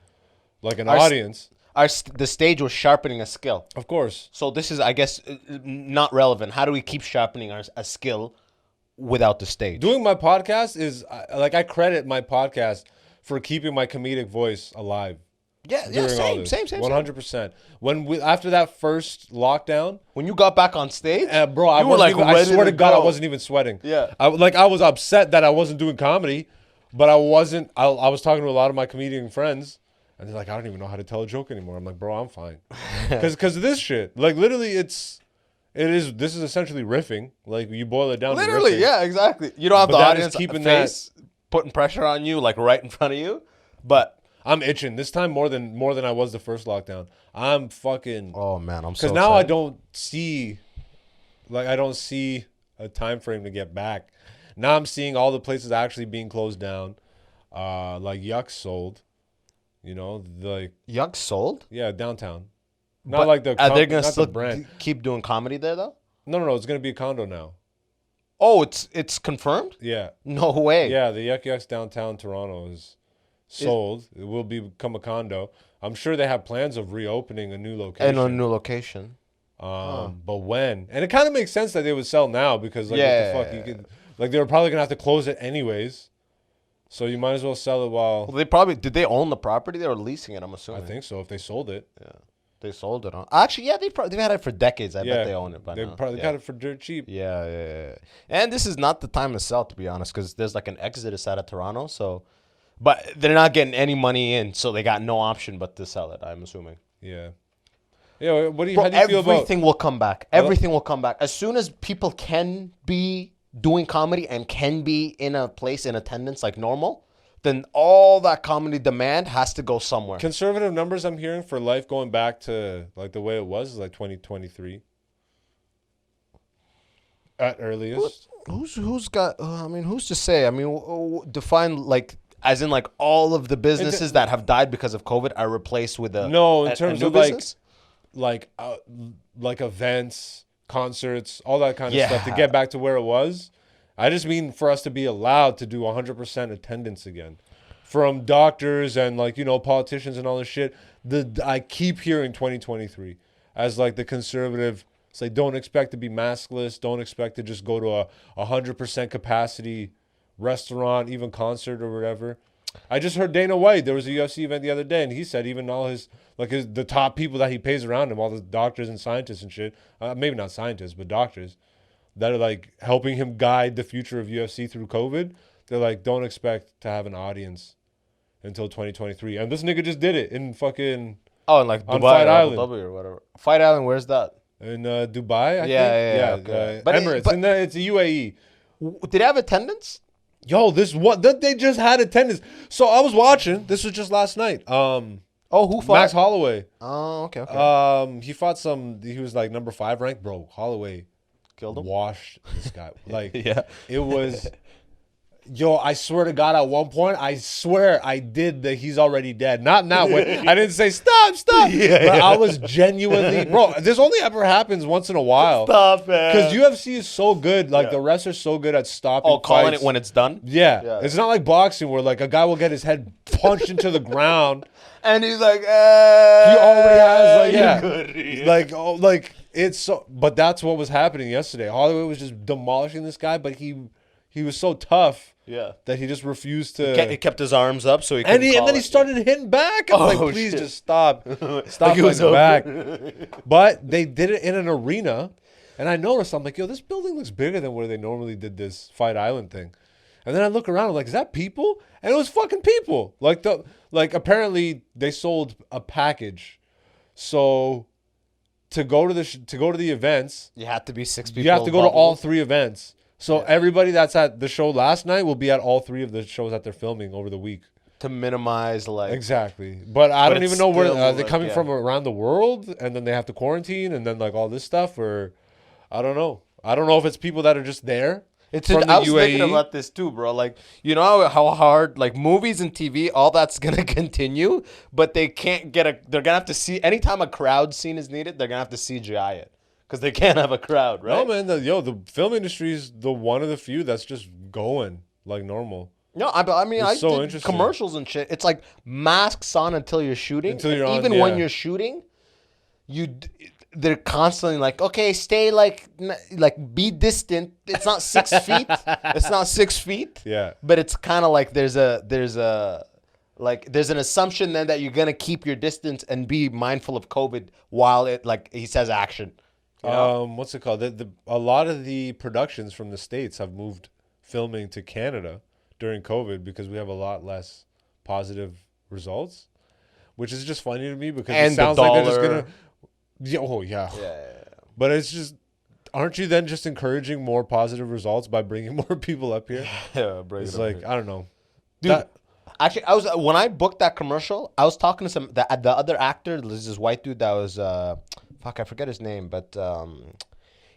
like an audience. The stage was sharpening a skill. Of course. So this is, I guess, not relevant. How do we keep sharpening a skill without the stage? Doing my podcast is like I credit my podcast for keeping my comedic voice alive. Yeah, same. 100%. When after that first lockdown, when you got back on stage, bro, I swear to God, I wasn't even sweating. Yeah, I was upset that I wasn't doing comedy, but I wasn't. I was talking to a lot of my comedian friends, and they're like, I don't even know how to tell a joke anymore. I'm like, bro, I'm fine, because of this shit. Like literally, this is essentially riffing. Like you boil it down. Literally, to riffing. yeah, exactly. You don't have the audience keeping face putting pressure on you, like right in front of you, but. I'm itching this time more than I was the first lockdown. I'm fucking. Oh man, I'm so. Because now I don't see a time frame to get back. Now I'm seeing all the places actually being closed down. Like Yuck sold. You know, like Yuck sold. Yeah, downtown. Not like the. Are they gonna still keep doing comedy there though? No. It's gonna be a condo now. Oh, it's confirmed. Yeah. No way. Yeah, the Yuck Yucks downtown Toronto is. Sold. It will become a condo. I'm sure they have plans of reopening a new location. And a new location. But when? And it kind of makes sense that they would sell now because like what the fuck you could like they were probably gonna have to close it anyways. So you might as well sell it while. Well, did they own the property? They were leasing it. I'm assuming. I think so. If they sold it. Yeah. They sold it. Actually, yeah, they've had it for decades. I bet they own it by now. They probably got it for dirt cheap. Yeah. And this is not the time to sell, to be honest, because there's like an exodus out of Toronto, so. But they're not getting any money in, so they got no option but to sell it, I'm assuming. Yeah. Yeah, how do you feel about... Everything will come back. Everything will come back. As soon as people can be doing comedy and can be in a place in attendance like normal, then all that comedy demand has to go somewhere. Conservative numbers I'm hearing for life going back to like the way it was like 2023. At earliest. Who's got... who's to say? I mean, define like... as in like all of the businesses that have died because of COVID are replaced with a No, in a terms new of business? like events, concerts, all that kind of stuff to get back to where it was. I just mean for us to be allowed to do 100% attendance again. From doctors and like, politicians and all this shit. I keep hearing 2023 as like the conservative. It's like, don't expect to be maskless. Don't expect to just go to a 100% capacity restaurant, even concert or whatever. I just heard Dana White. There was a UFC event the other day, and he said even all the top people that he pays around him, all the doctors and scientists and shit, maybe not scientists, but doctors that are like helping him guide the future of UFC through COVID. They're like, don't expect to have an audience until 2023. And this nigga just did it in fucking in like on Dubai Fight or Abu Island. Dhabi or whatever. Fight Island, where's that? In Dubai, I think. Yeah, okay. But Emirates. It's a UAE. Did it have attendance? Yo, they just had attendance. So I was watching. This was just last night. Who fought? Max Holloway. Oh, okay. He fought he was like number 5 ranked. Bro, Holloway Killed him. washed this guy. Like, Yeah. it was. Yo, I swear to God, at one point, I swear I did that he's already dead. Not now. I didn't say stop. But I was genuinely, bro. This only ever happens once in a while. Stop, man. Because UFC is so good. Like the refs are so good at stopping. Calling fights. it when it's done. Yeah. It's not like boxing where like a guy will get his head punched into the ground. And he's like, He already has Good. But that's what was happening yesterday. Holloway was just demolishing this guy, but he was so tough. Yeah. That he just refused to. He kept his arms up so he could. And then he started hitting back. I'm like, please shit. just stop. Stop he was fighting back. But they did it in an arena. And I noticed, I'm like, yo, this building looks bigger than where they normally did this Fight Island thing. And then I look around, I'm like, is that people? And it was fucking people. Like apparently they sold a package. So to go to the events, You have to be 6 people. you have to go to all 3 events. So everybody that's at the show last night will be at all 3 of the shows that they're filming over the week. to minimize like Exactly. But I don't it's even know where still, they're coming from around the world, and then they have to quarantine, and then like all this stuff, or I don't know. I don't know if it's people that are just there. It's from the I was UAE. thinking about this too, bro. Like, you know how hard like movies and TV, all that's gonna continue, but they can't they're gonna have to see anytime a crowd scene is needed, they're gonna have to CGI it. Because they can't have a crowd, right? No, man. The film industry is the one of the few that's just going like normal. No, I mean, I so did interesting. commercials and shit. It's like masks on until you're shooting. Until you're and on, even when yeah. you're shooting, they're constantly like, okay, stay like be distant. It's not 6 feet. It's not 6 feet. Yeah. But it's kind of like there's an assumption then that you're gonna keep your distance and be mindful of COVID while it like he says action. You know? What's it called? A lot of the productions from the States have moved filming to Canada during COVID because we have a lot less positive results, which is just funny to me because And it sounds the like they're just dollar. gonna. Yeah, oh yeah. Yeah. But it's just, aren't you then just encouraging more positive results by bringing more people up here? Yeah, bring It's it up like here. I don't know. Dude, actually, when I booked that commercial, I was talking to the other actor. There's this white dude that was I forget his name, but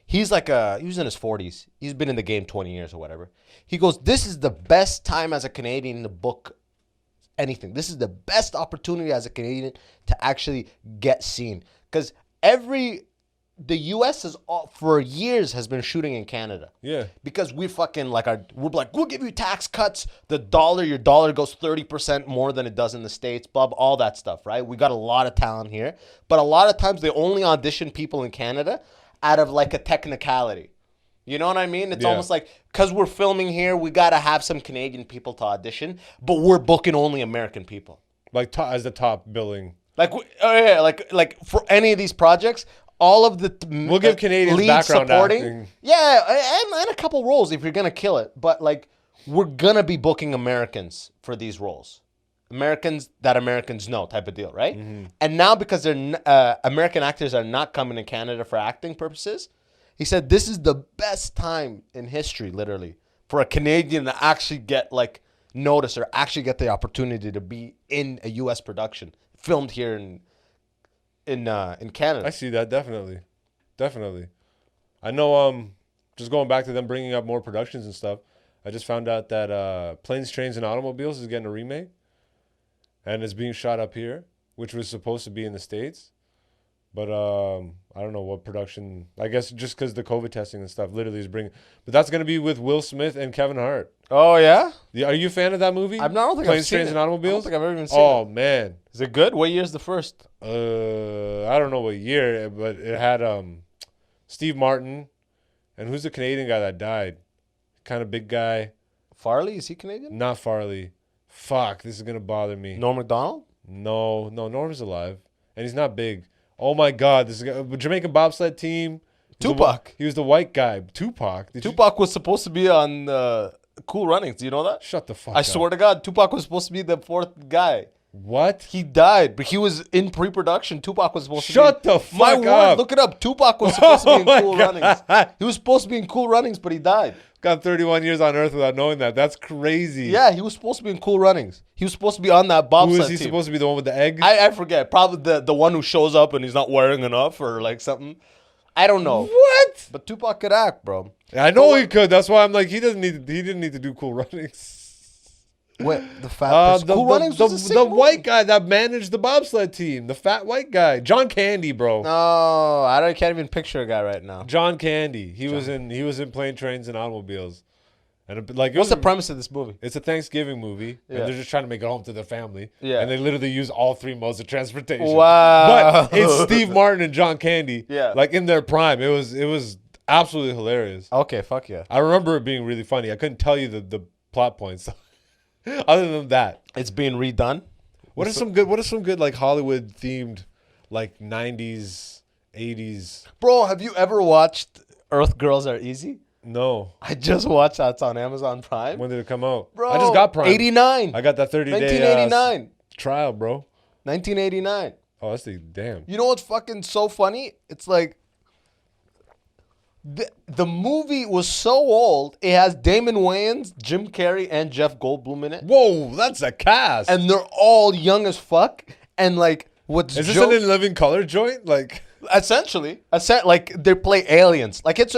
he's like he was in his 40s. He's been in the game 20 years or whatever. He goes, "This is the best time as a Canadian to book anything. This is the best opportunity as a Canadian to actually get seen because the U.S. for years has been shooting in Canada. Yeah. Because we fucking we'll give you tax cuts. Your dollar goes 30% more than it does in the States, all that stuff, right? We got a lot of talent here. But a lot of times they only audition people in Canada out of like a technicality. You know what I mean? It's almost like, because we're filming here, we got to have some Canadian people to audition, but we're booking only American people. Like as the top billing. Like for any of these projects, all of the We'll give Canadians lead background supporting, acting. yeah, and a couple roles if you're gonna kill it. But like, we're gonna be booking Americans for these roles, Americans that Americans know, type of deal, right? Mm-hmm. And now because American actors are not coming to Canada for acting purposes, he said this is the best time in history, literally, for a Canadian to actually get like notice or actually get the opportunity to be in a U.S. production filmed here in Canada. I see that definitely. I know. Just going back to them bringing up more productions and stuff. I just found out that Planes, Trains, and Automobiles is getting a remake, and it's being shot up here, which was supposed to be in the States. But I don't know what production. I guess just because the COVID testing and stuff literally is bringing. But that's gonna be with Will Smith and Kevin Hart. Oh yeah. Yeah, are you a fan of that movie? I don't think Planes, I've seen Trains, it. and I don't Automobiles. think I've ever even seen Oh it. man, Is it good? What year is the first? I don't know what year, but it had Steve Martin, and who's the Canadian guy that died? Kind of big guy. Farley, is he Canadian? Not Farley. Fuck, this is gonna bother me. Norm Macdonald? No, Norm's alive, and he's not big. Oh my God, this is a Jamaican bobsled team. Tupac. He was the white guy. Tupac. Tupac was supposed to be on Cool Runnings. Do you know that? Shut the fuck I up. swear to God, Tupac was supposed to be the fourth guy. What? He died, but he was in pre-production. Tupac was supposed to be. Shut the fuck My up. word, look it up. Tupac was supposed to be in Oh my Cool God. Runnings. He was supposed to be in Cool Runnings, but he died. Got 31 years on Earth without knowing that. That's crazy. Yeah, he was supposed to be in Cool Runnings. He was supposed to be on that Who bobsled is he team. supposed to be? The one with the egg? I forget. Probably the one who shows up and he's not wearing enough or like something. I don't know. What? But Tupac could act, bro. I know he could. That's why I'm like, he didn't need to do Cool Runnings. What the fat? Cool Runnings was a sick the movie. white guy that managed the bobsled team, the fat white guy, John Candy, bro. No, can't even picture a guy right now. John Candy. He was in Plane, Trains, and Automobiles. And like, What's the premise of this movie? It's a Thanksgiving movie, Yeah. and they're just trying to make it home to their family. Yeah. And they literally use all three modes of transportation. Wow. But it's Steve Martin and John Candy. Yeah. Like in their prime. It was absolutely hilarious. Okay, fuck yeah. I remember it being really funny. I couldn't tell you the plot points other than that. It's being redone. What are some good like Hollywood themed like 90s, 80s? Bro, have you ever watched Earth Girls Are Easy? No. I just watched that. It's on Amazon Prime. When did it come out? Bro, I just got Prime. 89. I got that 30-day 1989. trial, bro. 1989. Oh, that's the damn. You know what's fucking so funny? It's like the movie was so old. It has Damon Wayans, Jim Carrey, and Jeff Goldblum in it, Whoa, that's a cast. and they're all young as fuck. And like, what's Is this an In Living Color joint? Like, essentially, like they play aliens. Like it's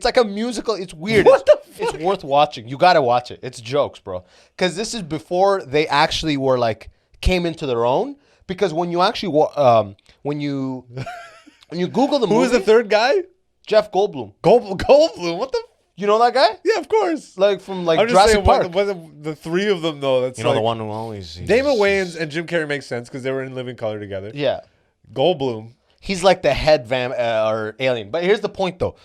like a musical. It's weird. What the fuck? It's worth watching. You gotta watch it. It's jokes, bro. Because this is before they actually were like came into their own. Because when you actually when you Google the movie, who is the third guy? Jeff Goldblum. Goldblum. What the? You know that guy? Yeah, of course. Like from like I'm just Jurassic saying, Park. what the three of them though. That's You know like, the one who always Damon Wayans and Jim Carrey makes sense because they were in Living Color together. Yeah, Goldblum. he's like the head or alien. But here's the point though.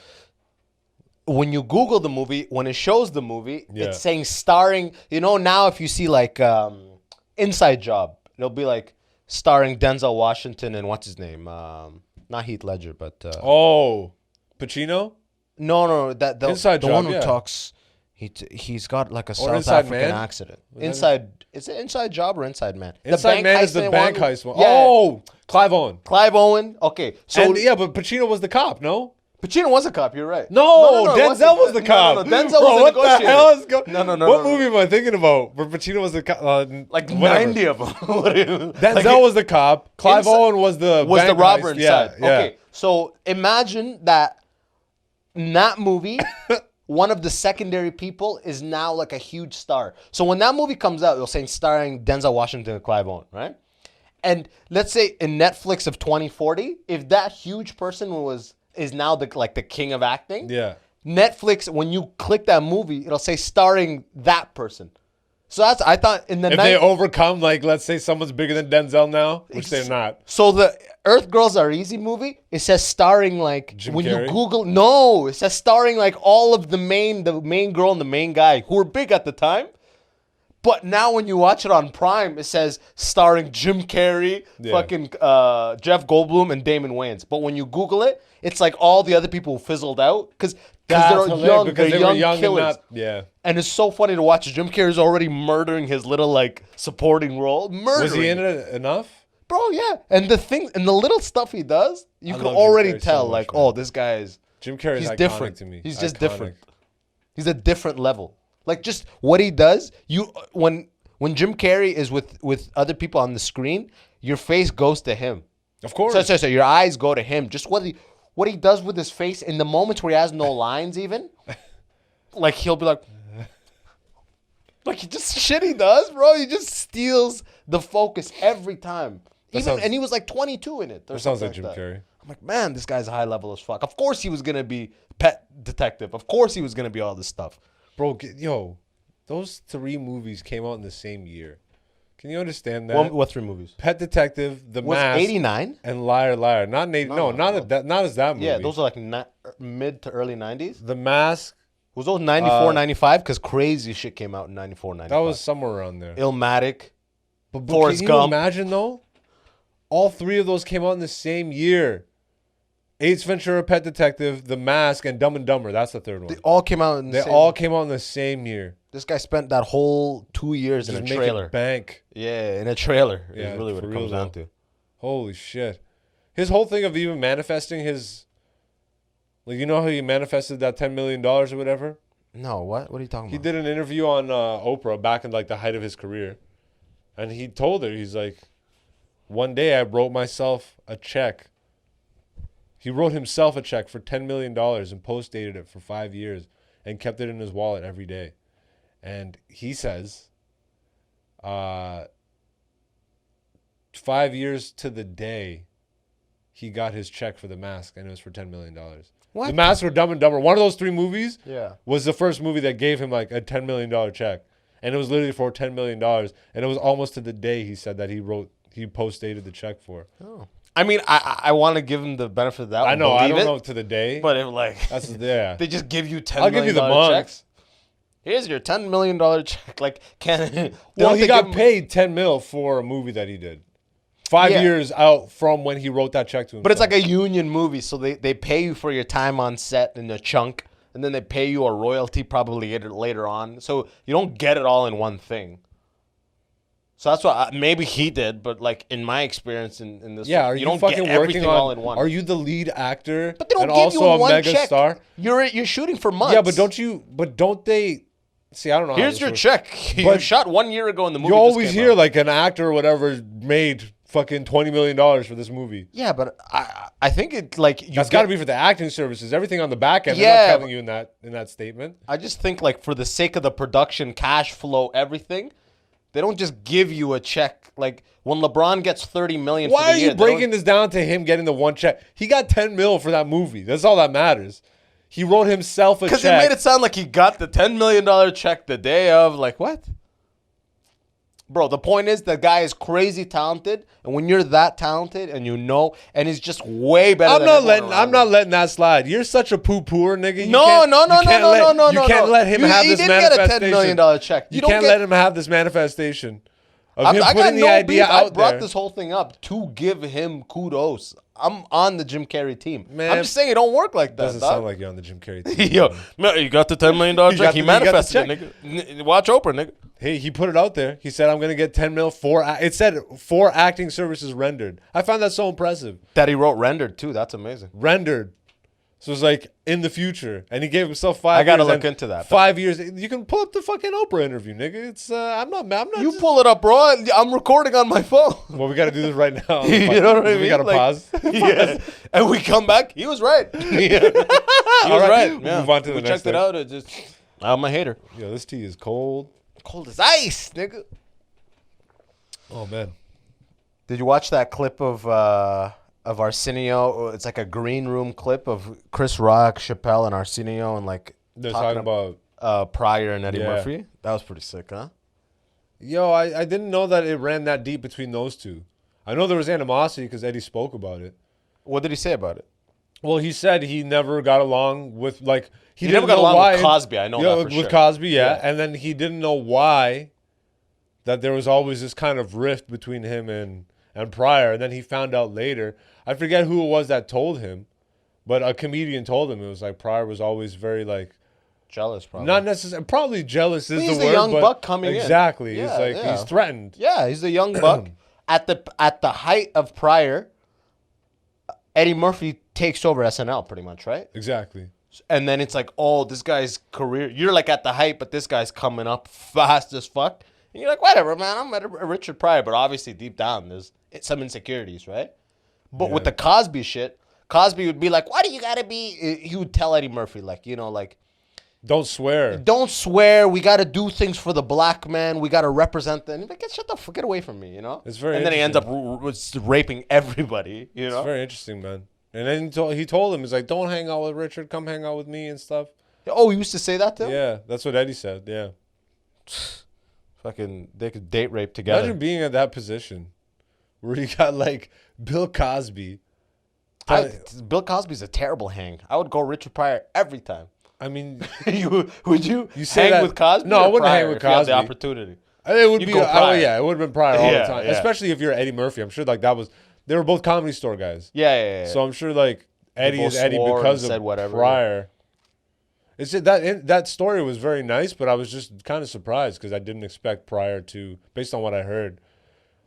When you Google the movie, when it shows the movie, Yeah. it's saying starring. You know now if you see like Inside Job, it'll be like starring Denzel Washington and what's his name? Not Heath Ledger, but Oh, Pacino. no, that the Inside the Job, one who yeah. talks. He's got like a South Inside African Man? accent. Inside is it Inside Job or Inside Man? Inside Man is the bank one? heist one. Yeah. Oh, Clive Owen. Clive Owen. Okay, so And yeah, but Pacino was the cop. No. Pacino was a cop. You're right. No, it Denzel wasn't. was the cop. No, Denzel Bro, was the what the negotiator. hell is going? No, What no. movie am I thinking about? Where Pacino was the cop? Like whatever. 90 of them. Denzel was the cop. Clive Inside- Owen was the bank robber heist. inside. Yeah. Okay, so imagine that in that movie, one of the secondary people is now like a huge star. So when that movie comes out, you'll say starring Denzel Washington and Clive Owen, right? And let's say in Netflix of 2040, if that huge person is now the king of acting, Yeah. Netflix, when you click that movie, it'll say starring that person. So I thought in the If they overcome, like, let's say someone's bigger than Denzel now, which they're not. So the Earth Girls Are Easy movie, it says starring like Jim when Carrey? you Google, no, it says starring like all of the main girl and the main guy who were big at the time. But now when you watch it on Prime, it says starring Jim Carrey, Yeah. fucking Jeff Goldblum, and Damon Wayans. But when you Google it, it's like all the other people who fizzled out because That's they're hilarious, young, because they're they were young young killers. and not. Yeah. And it's so funny to watch. Jim Carrey's already murdering his little like supporting role. Murdering. Was he in it enough? Bro, yeah. And the thing and the little stuff he does, you I can love Jim already Carrey so tell, much, like, man. oh, this guy is Jim Carrey's he's iconic different to me. He's just Iconic. different. He's a different level. Like just what he does, when Jim Carrey is with other people on the screen, your face goes to him. Of course. So your eyes go to him. Just what he does with his face in the moments where he has no lines even. Like he'll be like Like, he just shit he does, bro. He just steals the focus every time. And he was like 22 in it. That sounds like Jim Carrey. I'm like, man, this guy's high level as fuck. Of course he was going to be Pet Detective. Of course he was going to be all this stuff. Bro, those 3 movies came out in the same year. Can you understand that? What 3 movies? Pet Detective, The Mask, 89? and Liar Liar. Not in 80, not as that movie. Yeah, those are like mid to early 90s. The Mask. Was those 94, 95? Because crazy shit came out in 94, 95. That was somewhere around there. Illmatic. But Forrest can Gump. you imagine, though? All 3 of those came out in the same year. Ace Ventura, Pet Detective, The Mask, and Dumb and Dumber. That's the third one. They all came out in the same year. This guy spent that whole 2 years in a trailer. Bank. Yeah, in a trailer. Yeah, is really what it comes down to. Holy shit. His whole thing of even manifesting his... Like, you know how he manifested that $10 million or whatever? No, what? What are you talking about? He did an interview on Oprah back in, like, the height of his career. And he told her, he's like, one day I wrote myself a check. He wrote himself a check for $10 million and post-dated it for 5 years and kept it in his wallet every day. And he says, 5 years to the day, he got his check for The Mask, and it was for $10 million. What? The Mask or Dumb and Dumber, one of those 3 movies was the first movie that gave him like a $10 million check. And it was literally for $10 million. And it was almost to the day he said that he post-dated the check for. Oh. I mean, I want to give him the benefit of that. I know, I don't know to the day. But it, like, that's they just give you $10 I'll give you the months. Checks. Here's your $10 million check. Like, well, he got paid $10 million for a movie that he did. 5 years out from when he wrote that check to himself. But it's like a union movie, so they pay you for your time on set in a chunk, and then they pay you a royalty probably later on. So you don't get it all in one thing. So that's what maybe he did, but like in my experience in this, are you don't fucking get everything all in one. Are you the lead actor? But they don't and give also you a one mega check. star? You're shooting for months. Yeah, but don't they? See, I don't know. Here's your check. You shot 1 year ago in the movie. You always hear like an actor or whatever made fucking $20 million for this movie. Yeah, but I think it like that's got to be for the acting services. Everything on the back end. Yeah, they're not telling you in that statement. I just think like for the sake of the production, cash flow, everything, they don't just give you a check. Like when LeBron gets $30 million. Why for the year, are you breaking this down to him getting the one check? He got $10 million for that movie. That's all that matters. He wrote himself a check. Because it made it sound like he got the $10 million check the day of. Like, what? Bro, the point is the guy is crazy talented. And when you're that talented and and he's just way better I'm not letting that slide. You're such a poo-pooer, nigga. No. You can't let him have this manifestation. He did get a $10 million check. You can't let him have this manifestation of him putting the idea out there. I brought this whole thing up to give him kudos. I'm on the Jim Carrey team. Man, I'm just saying it don't work like that. Doesn't sound like you're on the Jim Carrey team. Yo, man, you got the $10 million check. He manifested it, nigga. Watch Oprah, nigga. Hey, he put it out there. He said, I'm going to get $10 million for... It said 4 acting services rendered. I found that so impressive. That he wrote rendered, too. That's amazing. Rendered. So it's like in the future. And he gave himself 5 years. I got to look into that. 5 years. You can pull up the fucking Oprah interview, nigga. It's... I'm not you pull it up, bro. I'm recording on my phone. Well, we got to do this right now. You know what I mean? We got to pause. Yeah. And we come back. He was right. He was right. Yeah. Move on to the next checked it out. It just... I'm a hater. Yo, this tea is cold. Cold as ice, nigga. Oh, man. Did you watch that clip of Arsenio? It's like a green room clip of Chris Rock, Chappelle, and Arsenio, and like they're talking about Pryor and Eddie Murphy. That was pretty sick, huh? Yo, I didn't know that it ran that deep between those two. I know there was animosity because Eddie spoke about it. What did he say about it? Well, he said he never got along with like he never got along with Cosby. I know that for with sure. Cosby, yeah, and then he didn't know why. That there was always this kind of rift between him and Pryor, and then he found out later. I forget who it was that told him, but a comedian told him. It was like Pryor was always very like jealous, probably. Not necessarily. Probably jealous is the word. He's the young buck coming exactly. in. Exactly. He's he's threatened. Yeah, he's the young buck. At the height of Pryor, Eddie Murphy takes over SNL pretty much, right? Exactly. And then it's like, oh, this guy's career. You're like at the height, but this guy's coming up fast as fuck. And you're like, whatever, man. I'm at a Richard Pryor, but obviously deep down there's some insecurities, right? But with the Cosby shit, Cosby would be like, why do you gotta be? He would tell Eddie Murphy, like, you know, like, Don't swear. Don't swear. We got to do things for the black man. We got to represent them. Like, shut the fuck, get away from me, you know? It's very And then he ends up raping everybody, you know? It's very interesting, man. And then he told him, he's like, don't hang out with Richard. Come hang out with me and stuff. Oh, he used to say that to him? Yeah, that's what Eddie said, yeah. Fucking, they could date rape together. Imagine being at that position where you got, like, Bill Cosby. Bill Cosby's a terrible hang. I would go Richard Pryor every time. I mean, would you say hang that, with Cosby? No, I wouldn't Pryor hang with if you had Cosby. the opportunity. It would You'd be, go Pryor. yeah, it would have been Pryor all Yeah, the time. yeah. Especially if you're Eddie Murphy. I'm sure, like, they were both Comedy Store guys. Yeah. So I'm sure, like, Eddie both is Eddie swore because and of said whatever. Pryor. It's just that story was very nice, but I was just kind of surprised because I didn't expect Pryor to, based on what I heard,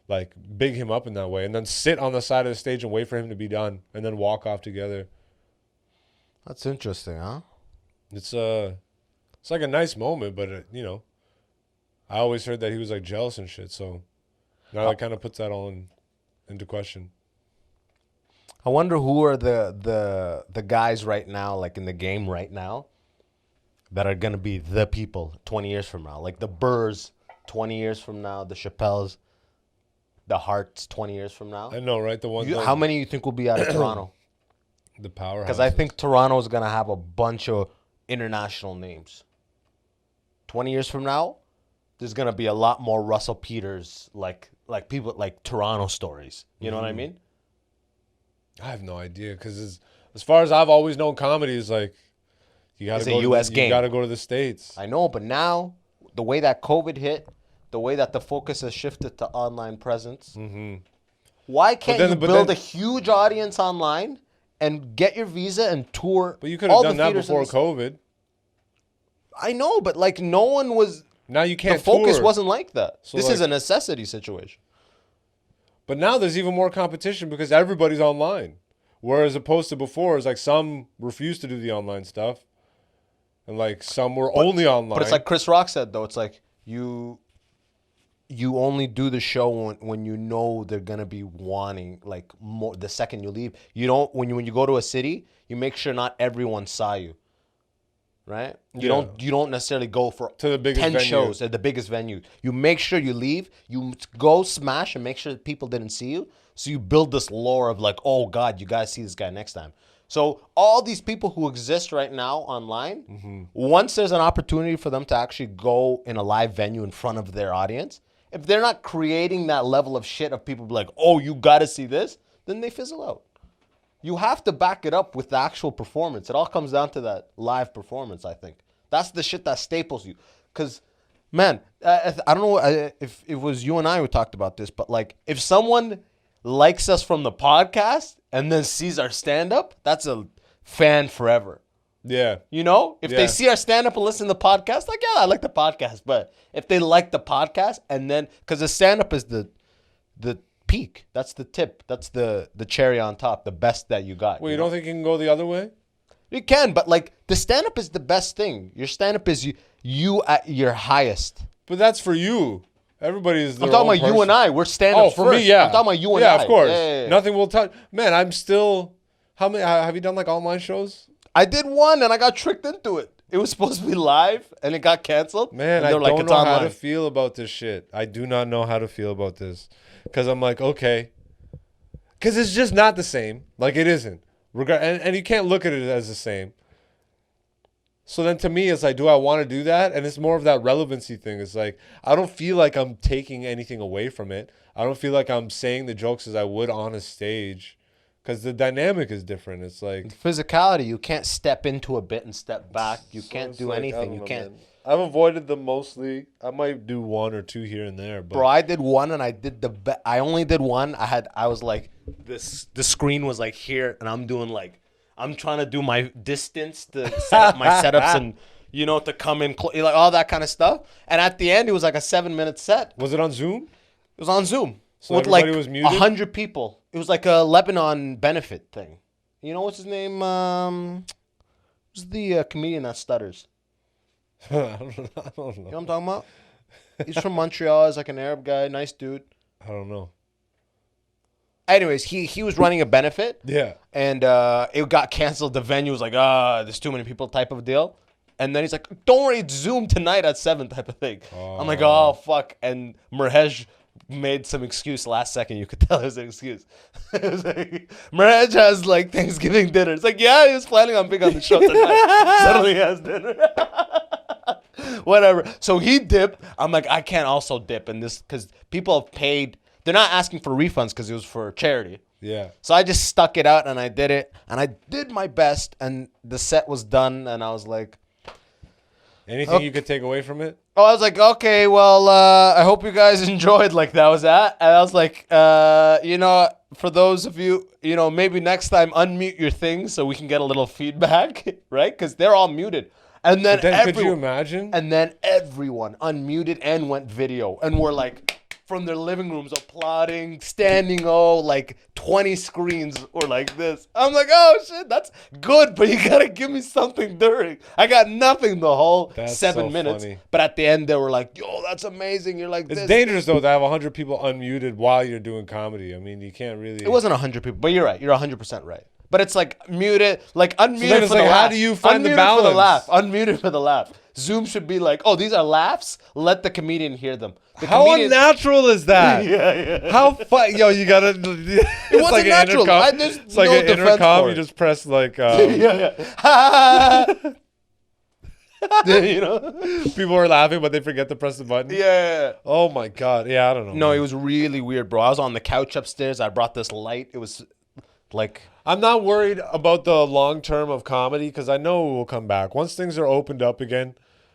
like, big him up in that way and then sit on the side of the stage and wait for him to be done and then walk off together. That's interesting, huh? It's like a nice moment, but you know, I always heard that he was like jealous and shit. So now that kind of puts that all into question. I wonder who are the guys right now, like in the game right now, that are gonna be the people 20 years from now, like the Burrs 20 years from now, the Chappelles, the Harts 20 years from now. I know, right? The one. How many you think will be out of Toronto? The powerhouse. Because I think Toronto is gonna have a bunch of international names. 20 years from now, there's gonna be a lot more Russell Peters, like people like Toronto stories. You know what I mean? I have no idea because as far as I've always known, comedy is like you got to go. US game. You got to go to the States. I know, but now the way that COVID hit, the way that the focus has shifted to online presence, why can't you build a huge audience online and get your visa and tour? But you could have done that before COVID. I know, but like no one was. Now you can't. The focus tour. wasn't like that. So this is a necessity situation. But now there's even more competition because everybody's online. Whereas opposed to before, it's like some refused to do the online stuff. And like some were only online. But it's like Chris Rock said, though. It's like you only do the show when you know they're going to be wanting like more the second you leave. You don't when you go to a city, you make sure not everyone saw you. Right? You don't necessarily go for to the biggest 10 venue. shows at the biggest venue. You make sure you leave, you go smash and make sure that people didn't see you. So you build this lore of like, oh God, you guys see this guy next time. So all these people who exist right now online, once there's an opportunity for them to actually go in a live venue in front of their audience, if they're not creating that level of shit of people be like, oh, you got to see this, then they fizzle out. You have to back it up with the actual performance. It all comes down to that live performance, I think. That's the shit that staples you. Because, man, I don't know if it was you and I who talked about this, but like if someone likes us from the podcast and then sees our stand-up, that's a fan forever. Yeah. You know? If they see our stand-up and listen to the podcast, like, yeah, I like the podcast. But if they like the podcast and then, because the stand-up is the peak. That's the tip. That's the cherry on top, the best that you got. Well, you don't think you can go the other way? You can, but like the stand-up is the best thing. Your stand-up is you at your highest. But that's for you. Everybody is their I'm talking own about you person. and I. We're stand-up Oh, for first. me, yeah. I'm talking about you and I. Yeah, of course. Yeah. Nothing will touch. Man, I'm still... How many... Have you done like online shows? I did one and I got tricked into it. It was supposed to be live and it got canceled. Man, and I they were don't like, know it's how online. to feel about this shit. I do not know how to feel about this. Because I'm like, okay. Because it's just not the same. Like, it isn't. And you can't look at it as the same. So then to me, it's like, do I want to do that? And it's more of that relevancy thing. It's like, I don't feel like I'm taking anything away from it. I don't feel like I'm saying the jokes as I would on a stage. Because the dynamic is different. It's like... Physicality, you can't step into a bit and step back. You can't it's do like, anything. I don't You know, can't... man. I've avoided them mostly. I might do one or two here and there. But Bro, I did one and I did I only did one. I was like, the screen was like here and I'm doing like... I'm trying to do my distance to set up my setups and, you know, to come in, like all that kind of stuff. And at the end, it was like a 7-minute set. was it on Zoom? It was on Zoom. So with like everybody was muted? 100 people. It was like a Lebanon benefit thing. You know what's his name? Who's the comedian that stutters? I don't know. You know what I'm talking about? He's from Montreal. He's like an Arab guy. Nice dude. I don't know. Anyways, he was running a benefit. Yeah. And it got canceled. The venue was like, there's too many people type of deal. And then he's like, don't worry, it's Zoom tonight at 7 type of thing. I'm like, oh, fuck. And Merhej made some excuse last second. You could tell it was an excuse. It was like, Merhej has like Thanksgiving dinner. It's like, yeah, he was planning on being on the show tonight. Suddenly he has dinner. Whatever. So he dipped. I'm like, I can't also dip in this because people have paid. They're not asking for refunds because it was for charity. Yeah. So I just stuck it out and I did it. And I did my best. And the set was done. And I was like, anything you could take away from it? oh, I was like, okay, well, I hope you guys enjoyed. Like, that was that. And I was like, you know, for those of you, you know, maybe next time unmute your thing so we can get a little feedback, right? Because they're all muted. And then, Could you imagine? And then everyone unmuted and went video. And we're like, from their living rooms applauding, standing, like 20 screens were like this. I'm like, oh, shit, that's good, but you got to give me something during. I got nothing the whole That's 7 so minutes. funny. But at the end, they were like, yo, that's amazing. You're like, It's this. dangerous, though, to have 100 people unmuted while you're doing comedy. I mean, you can't really... It wasn't 100 people, but you're right. You're 100% right. But it's like muted, like unmuted then it's for the like, laugh. how do you find the Unmuted balance? for the laugh. Unmuted for the laugh. Zoom should be like, oh, these are laughs. Let the comedian hear them. The How comedian- unnatural is that? Yeah. How fun? Yo, you gotta... It wasn't natural. There's It's like no an defense intercom. for You it. just press like... yeah. You know? people are laughing, but they forget to press the button. Yeah. Oh, my God. Yeah, I don't know. No, man. it was really weird, bro. I was on the couch upstairs. I brought this light. It was like... I'm not worried about the long term of comedy because I know it will come back. Once things are opened up again,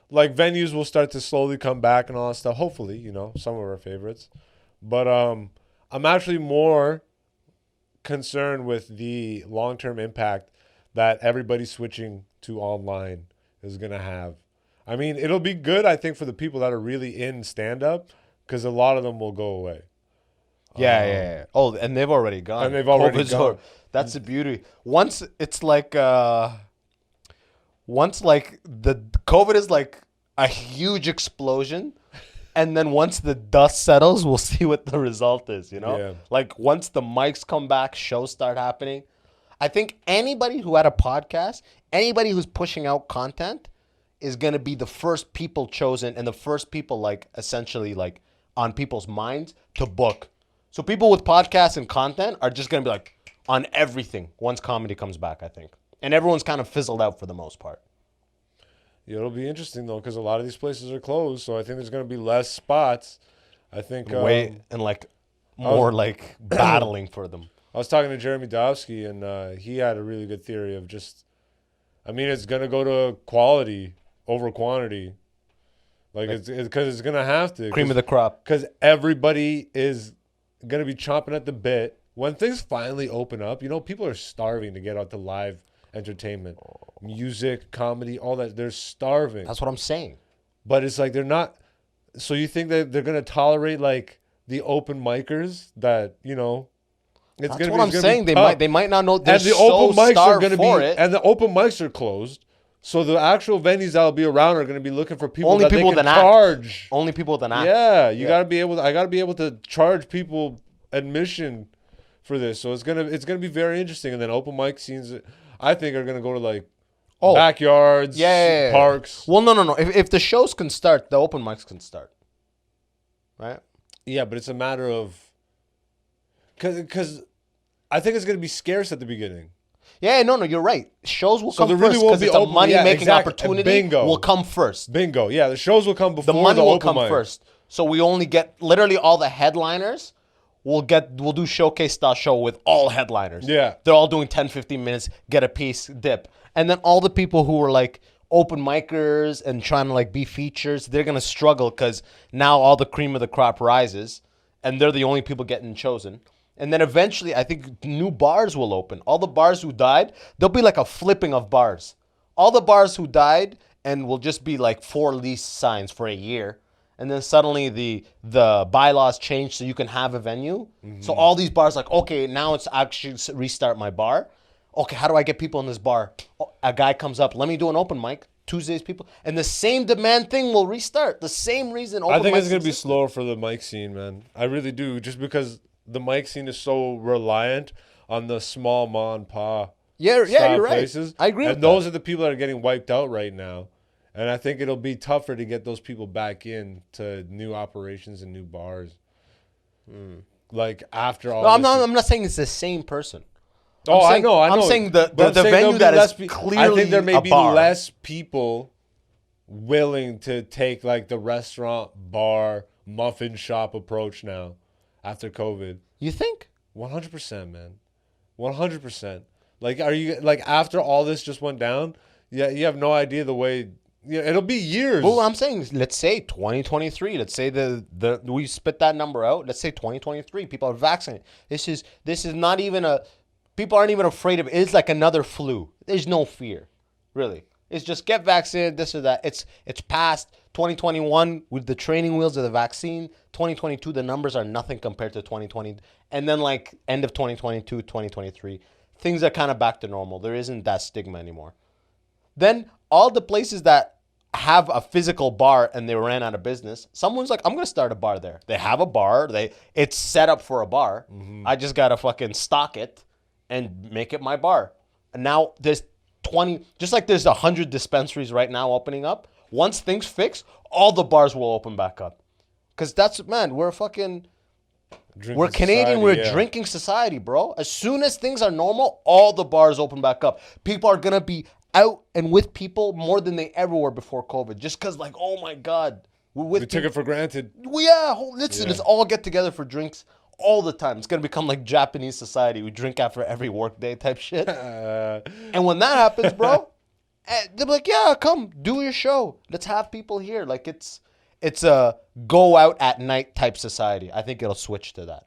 like venues will start to slowly come back and all that stuff. Hopefully, you know, some of our favorites. But I'm actually more concerned with the long term impact that everybody switching to online is going to have. I mean, it'll be good, I think, for the people that are really in stand up because a lot of them will go away. Yeah. Oh, and they've already gone. And they've already COVID's gone. That's the beauty. Once it's like, once like the COVID is like a huge explosion, and then once the dust settles, we'll see what the result is. You know, Yeah. like once the mics come back, shows start happening. I think anybody who had a podcast, anybody who's pushing out content, is gonna be the first people chosen and the first people like essentially like on people's minds to book. So people with podcasts and content are just gonna be like on everything once comedy comes back, I think. And everyone's kind of fizzled out for the most part. Yeah, it'll be interesting though because a lot of these places are closed, so I think there's going to be less spots. I think And like more like battling for them. I was talking to Jeremy Dowski, and he had a really good theory of just, I mean, it's going to go to quality over quantity. Like it's because it's going to have to. Cream of the crop. Because everybody is going to be chomping at the bit. When things finally open up, you know, people are starving to get out to live entertainment, music, comedy, all that. They're starving. That's what I'm saying. But it's like they're not. So you think that they're going to tolerate like the open micers that, you know, That's gonna what be, I'm saying. They might not know. They're and the so open mics are starved going to for be, it. and the open mics are closed. So the actual venues that'll be around are going to be looking for people Only that people they with can an act. charge. Only people with an act. Yeah, you got to be able. I got to be able to charge people admission for this. So it's gonna be very interesting. And then open mic scenes, I think, are gonna go to like backyards, parks. Well, no. If the shows can start, the open mics can start. Right? Yeah, but it's a matter of because I think it's gonna be scarce at the beginning. Yeah, no, you're right. Shows will So come there really first won't because be it's a open- money-making exactly. opportunity. Bingo. Will come first. Bingo. Yeah, the shows will come before The money will open come mic. first. So we only get literally all the headliners. We'll do showcase style show with all headliners. Yeah. They're all doing 10, 15 minutes, get a piece, dip. And then all the people who were like open micers and trying to like be features, they're going to struggle because now all the cream of the crop rises and they're the only people getting chosen. And then eventually I think new bars will open. All the bars who died, there'll be like a flipping of bars. All the bars who died and will just be like 4 lease signs for a year. And then suddenly the bylaws change so you can have a venue. Mm-hmm. So all these bars like, okay, now it's actually restart my bar. Okay, how do I get people in this bar? Oh, a guy comes up, let me do an open mic. Tuesdays people. And the same demand thing will restart. The same reason open I think mics it's going to be existed. slower for the mic scene, man. I really do. Just because the mic scene is so reliant on the small ma and pa Yeah, style you're right. places. I agree and with those that. are the people that are getting wiped out right now. And I think it'll be tougher to get those people back in to new operations and new bars. Like after all. No, this I'm not saying it's the same person. Oh, I'm saying, I know. I'm saying But the I'm saying venue there'll that be is less clearly I think there may a be bar. less people willing to take like the restaurant, bar, muffin shop approach now after COVID. You think? 100%, man. 100%. Like, are you like after all this just went down? Yeah, you have no idea the way. Yeah, it'll be years. Well, I'm saying, let's say 2023. Let's say the we spit that number out. Let's say 2023. People are vaccinated. This is not even a. People aren't even afraid of it. It's like another flu. There's no fear, really. It's just get vaccinated, this or that. It's past 2021 with the training wheels of the vaccine. 2022, the numbers are nothing compared to 2020. And then like end of 2022, 2023, things are kind of back to normal. There isn't that stigma anymore. Then all the places that have a physical bar and they ran out of business, someone's like, I'm going to start a bar there. They have a bar. It's set up for a bar. I just got to fucking stock it and make it my bar. And now there's 20, just like there's 100 dispensaries right now opening up. Once things fix, all the bars will open back up. Because that's, man, we're fucking, we're Canadian, society, we're yeah. a drinking society, bro. As soon as things are normal, all the bars open back up. People are going to be out and with people more than they ever were before COVID. Just because, like, oh my God. We took it for granted. Let's all get together for drinks all the time. It's going to become like Japanese society. We drink after every work day type shit. And when that happens, bro, they'll be like, yeah, come, do your show. Let's have people here. Like, it's a go out at night type society. I think it'll switch to that.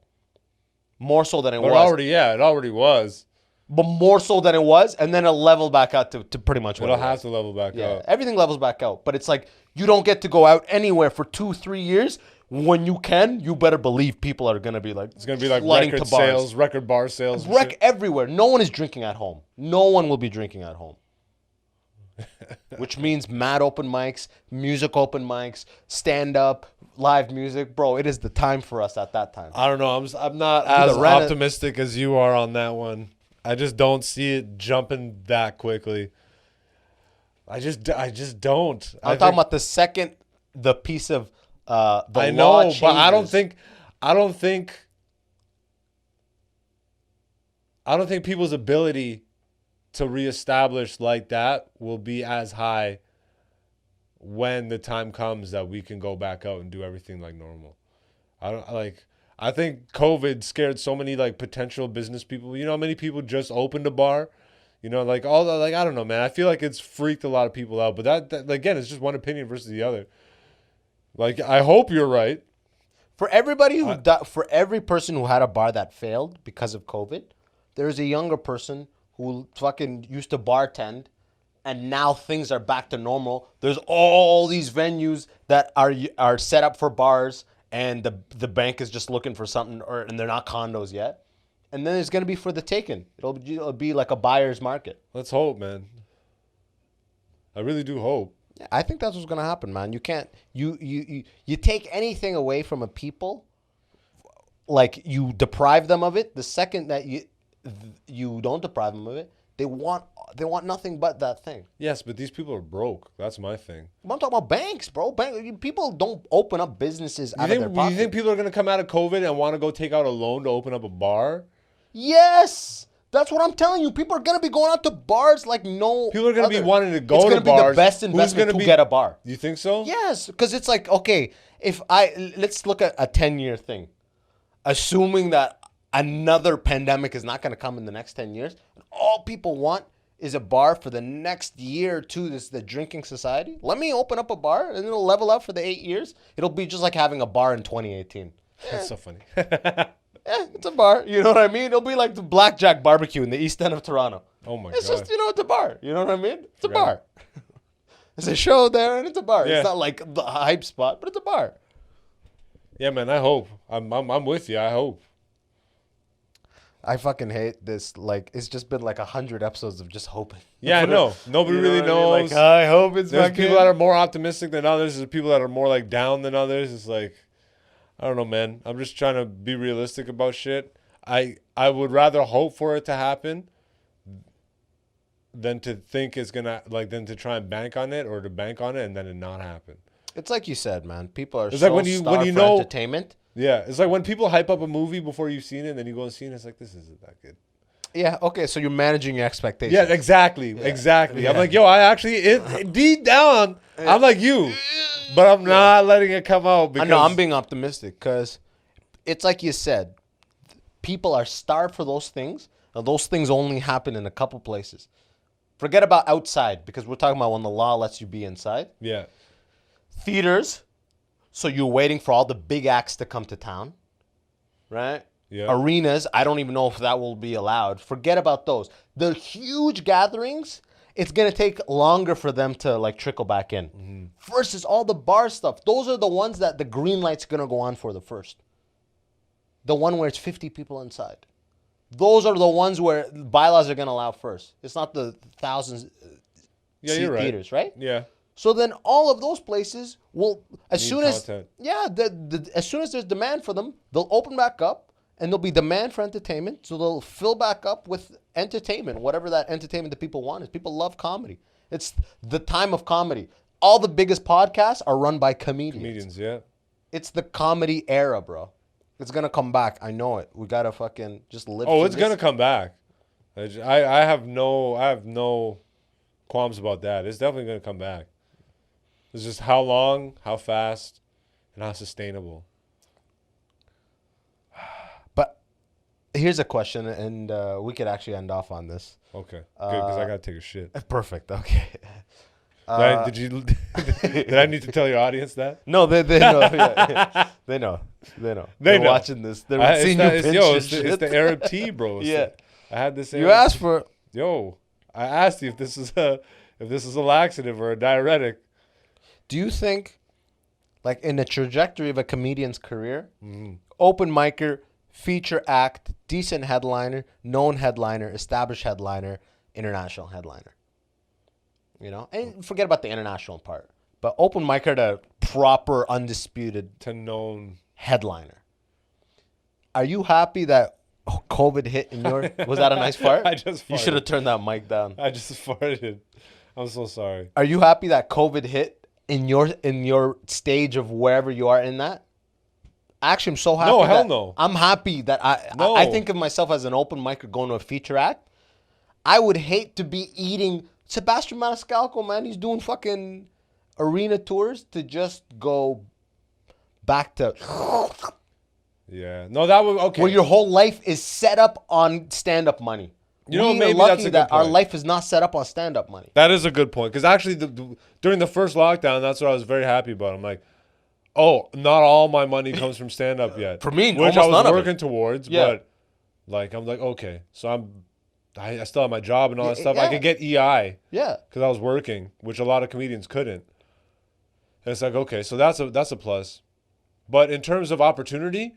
More so than it was. It already was. But more so than it was, and then it'll level back out to pretty much what It'll it was. have to level back out. Everything levels back out. But it's like, you don't get to go out anywhere for 2-3 years. When you can, you better believe people are going to be like, It's going to be like flooding record to bars. sales, record bar sales. and Wreck shit. everywhere. No one is drinking at home. No one will be drinking at home. Which means mad open mics, music open mics, stand up, live music. Bro, it is the time for us at that time. I don't know. I'm not as Either rent it- optimistic as you are on that one. I just don't see it jumping that quickly. I just don't. I'm talking about the piece of the I law know, but I don't changes. think people's ability to reestablish like that will be as high when the time comes that we can go back out and do everything like normal. I think COVID scared so many like potential business people. You know how many people just opened a bar? You know, like all the, like, I don't know, man. I feel like it's freaked a lot of people out, but that again, it's just one opinion versus the other. Like, I hope you're right. For everybody for every person who had a bar that failed because of COVID, there's a younger person who fucking used to bartend, and now things are back to normal. There's all these venues that are set up for bars, and the bank is just looking for something, and they're not condos yet. And then it's gonna be for the taking. It'll be like a buyer's market. Let's hope, man. I really do hope. I think that's what's gonna happen, man. You can't you take anything away from a people, like you deprive them of it. The second that you don't deprive them of it, they want nothing but that thing. Yes, but these people are broke. That's my thing. I'm talking about banks, bro. People don't open up businesses out of their pocket. You think people are gonna come out of COVID and want to go take out a loan to open up a bar? Yes, that's what I'm telling you. People are gonna be going out to bars like no. People are gonna be wanting to go it's to gonna bars. be the best investment to get a bar. You think so? Yes, because it's like, okay, let's look at a 10-year thing, assuming that another pandemic is not gonna come in the next 10 years. All people want is a bar for the next year or two. This is the drinking society. Let me open up a bar and it'll level out for the 8 years. It'll be just like having a bar in 2018. That's so funny. It's a bar. You know what I mean? It'll be like the Blackjack Barbecue in the East End of Toronto. Oh my It's god. just, it's a bar. You know what I mean? It's a Yeah. bar. It's a show there and it's a bar. Yeah. It's not like the hype spot, but it's a bar. Yeah, man. I hope. I'm with you. I hope. I fucking hate this. Like, it's just been like 100 episodes of just hoping. Yeah, I know. Nobody really what I mean? knows. Like, I hope it's There's back people in. that are more optimistic than others. There's people that are more like down than others. It's like, I don't know, man. I'm just trying to be realistic about shit. I would rather hope for it to happen than to think it's gonna than to try and bank on it or to bank on it and then it not happen. It's like you said, man. People are It's so like when you starved for know entertainment. Yeah, it's like when people hype up a movie before you've seen it, and then you go and see it, it's like, this isn't that good. Yeah, okay, so you're managing your expectations. Yeah, exactly. Yeah. I'm like, yo, I actually, deep down, I'm like you, but I'm not letting it come out. Because I know, I'm being optimistic because it's like you said, people are starved for those things, and those things only happen in a couple places. Forget about outside, because we're talking about when the law lets you be inside. Yeah. Theaters, so you're waiting for all the big acts to come to town, right? Yeah. Arenas, I don't even know if that will be allowed. Forget about those. The huge gatherings, it's going to take longer for them to like trickle back in. Mm-hmm. Versus all the bar stuff. Those are the ones that the green light's going to go on for the first. The one where it's 50 people inside. Those are the ones where bylaws are going to allow first. It's not the thousands Yeah, seat you're right. theaters, right? Yeah. So then all of those places will, as Need soon content. as soon as there's demand for them, they'll open back up and there'll be demand for entertainment. So they'll fill back up with entertainment, whatever that entertainment that people want is. People love comedy. It's the time of comedy. All the biggest podcasts are run by comedians. Yeah. It's the comedy era, bro. It's going to come back. I know it. We got to fucking just live Oh, through it's this. gonna come back. I have no qualms about that. It's definitely gonna come back. It's just how long, how fast, and how sustainable. But here's a question, and we could actually end off on this. Okay, good, because I gotta take a shit. Perfect. Okay. Did I need to tell your audience that? No, they know. Yeah. They know. They're know. watching this. They're seeing you pinch it's shit. the Arab tea, bro. Yeah. I had this. You Arab asked tea. for. Yo, I asked you if this is a laxative or a diuretic. Do you think, like in the trajectory of a comedian's career, open micer, feature act, decent headliner, known headliner, established headliner, international headliner? You know, and forget about the international part, but open micer to proper, undisputed To known. headliner. Are you happy that COVID hit in your? Was that a nice fart? I just farted. You should have turned that mic down. I just farted. I'm so sorry. Are you happy that COVID hit in your stage of wherever you are in that? Actually, I'm so happy. No, hell no. I'm happy that I think of myself as an open micer going to a feature act. I would hate to be eating. Sebastian Maniscalco, man, he's doing fucking arena tours to just go back to Yeah. No, that was okay. where your whole life is set up on stand-up money. You know, We maybe are lucky that's a good that our point. life is not set up on stand-up money. That is a good point. Because actually, during the first lockdown, that's what I was very happy about. I'm like, oh, not all my money comes from stand-up yet. For me, which almost I was none of it. working towards. Yeah. But like, I'm like, okay, so I still have my job and all that stuff. yeah. I could get EI Yeah. because I was working, which a lot of comedians couldn't. And it's like, okay, so that's a plus. But in terms of opportunity,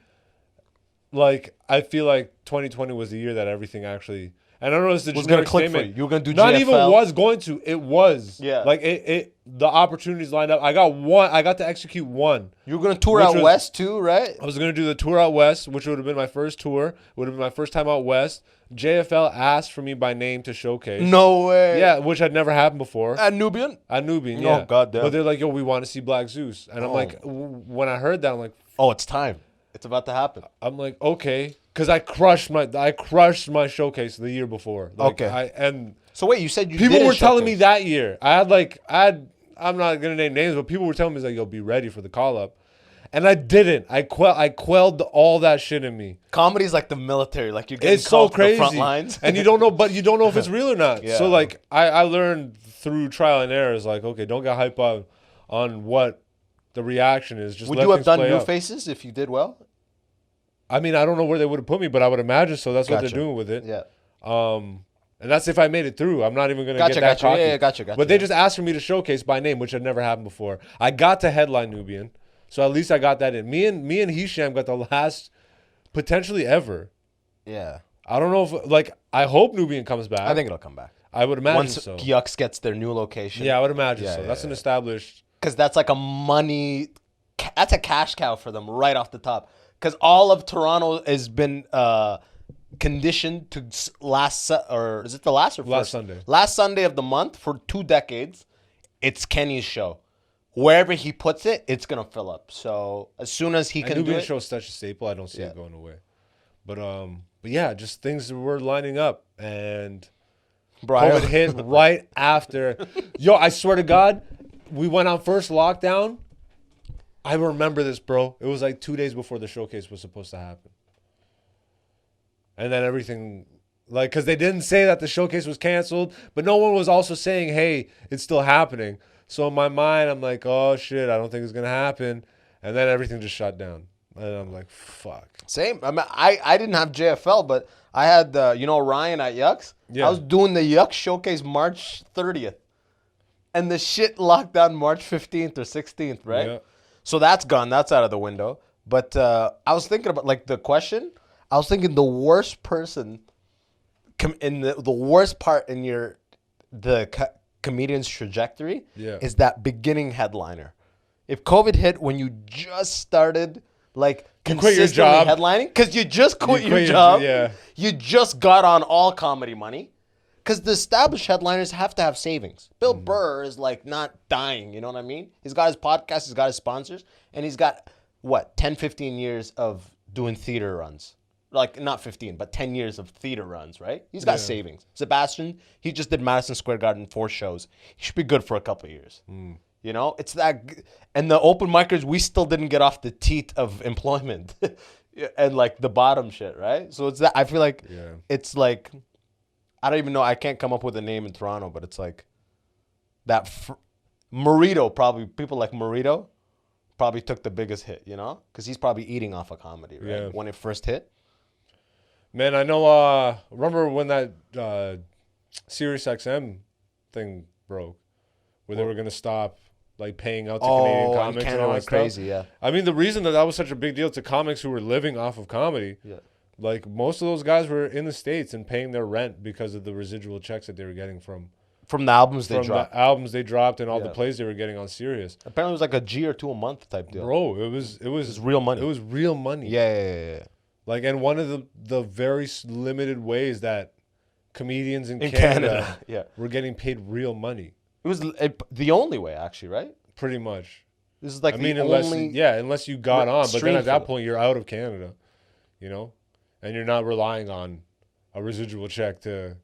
like, I feel like 2020 was the year that everything actually. And I don't know if it's Was a gonna generic click for statement. you. You were gonna do Not GFL. even was going to. It was. Yeah. Like the opportunities lined up. I got to execute one. You were gonna tour Which out was- west too, right? I was gonna do the tour out west, which would have been my first tour. Would have been my first time out west. JFL asked for me by name to showcase. No way. Yeah, which had never happened before. At Nubian. Nubian, Oh, yeah. goddamn. But they're like, yo, we want to see Black Zeus. And I'm Oh. like, when I heard that, I'm like, Oh, it's time. It's about to happen. okay. Because I crushed my showcase the year before. Like, Okay. And So wait, you said you people didn't were telling me showcase. that year. I'm not gonna name names, but people were telling me like, "Yo, be ready for the call up," and I didn't. I quelled all that shit in me. Comedy's like the military. Like you're getting It's so called to crazy, the front lines. and you don't know if it's real or not. Yeah. So like, I learned through trial and error. Is like, okay, don't get hyped up on what the reaction is. Just Would let you have things done play new out. faces if you did well? I mean, I don't know where they would have put me, but I would imagine so. That's what Gotcha. they're doing with it. Yeah. And that's if I made it through. I'm not even gonna Gotcha, get that gotcha. cocky. Yeah, gotcha. But they just asked for me to showcase by name, which had never happened before. I got to headline Nubian, so at least I got that in. Me and Hisham got the last, potentially ever. Yeah. I don't know if I hope Nubian comes back. I think it'll come back. I would imagine Once so. Yucks gets their new location. Yeah, I would imagine Yeah, so. yeah, That's an yeah. established. Because that's like that's a cash cow for them right off the top. Because all of Toronto has been conditioned to or is it the last or first? Last Sunday. Last Sunday of the month for 2 decades. It's Kenny's show. Wherever he puts it, it's gonna fill up. So as soon as he can do it, show is such a staple. I don't see it going away. But yeah, just things were lining up, and COVID hit right after. Yo, I swear to God, we went on first lockdown. I remember this, bro. It was like 2 days before the showcase was supposed to happen. And then everything, like, because they didn't say that the showcase was canceled, but no one was also saying, hey, it's still happening. So in my mind, I'm like, oh, shit, I don't think it's going to happen. And then everything just shut down. And I'm like, fuck. Same. I mean, I didn't have JFL, but I had, Ryan at Yucks. Yeah. I was doing the Yucks showcase March 30th. And the shit locked down March 15th or 16th, right? Yeah. So that's gone. That's out of the window. But I was thinking about, like, the question. I was thinking the worst person in the worst part in comedian's trajectory is that beginning headliner. If COVID hit when you just started, like, consistently headlining, because you just quit your job, you just got on all comedy money, because the established headliners have to have savings. Bill Burr is, like, not dying, you know what I mean? He's got his podcast, he's got his sponsors, and he's got, 10, 15 years of doing theater runs. Like, not 15, but 10 years of theater runs, right? He's got savings. Sebastian, he just did Madison Square Garden 4 shows. He should be good for a couple of years. You know? It's that... And the open micers, we still didn't get off the teat of employment. And, like, the bottom shit, right? So it's that... I feel like it's like... I don't even know. I can't come up with a name in Toronto, but it's like... That... Morito, probably... People like Morito probably took the biggest hit, you know? Because he's probably eating off of comedy, right? Yeah. When it first hit. Man, I know, remember when that SiriusXM thing broke, where they were going to stop, like, paying out to Canadian comics and all that stuff? Crazy, yeah. I mean, the reason that was such a big deal to comics who were living off of comedy, like, most of those guys were in the States and paying their rent because of the residual checks that they were getting from the albums they dropped. And all the plays they were getting on Sirius. Apparently, it was like a G or 2 a month type deal. Bro, it was real money. It was real money. Yeah. Like, and one of the very limited ways that comedians in Canada were getting paid real money. It was the only way, actually, right? Pretty much. This is like unless you got on, but then at that point you're out of Canada, you know, and you're not relying on a residual check to.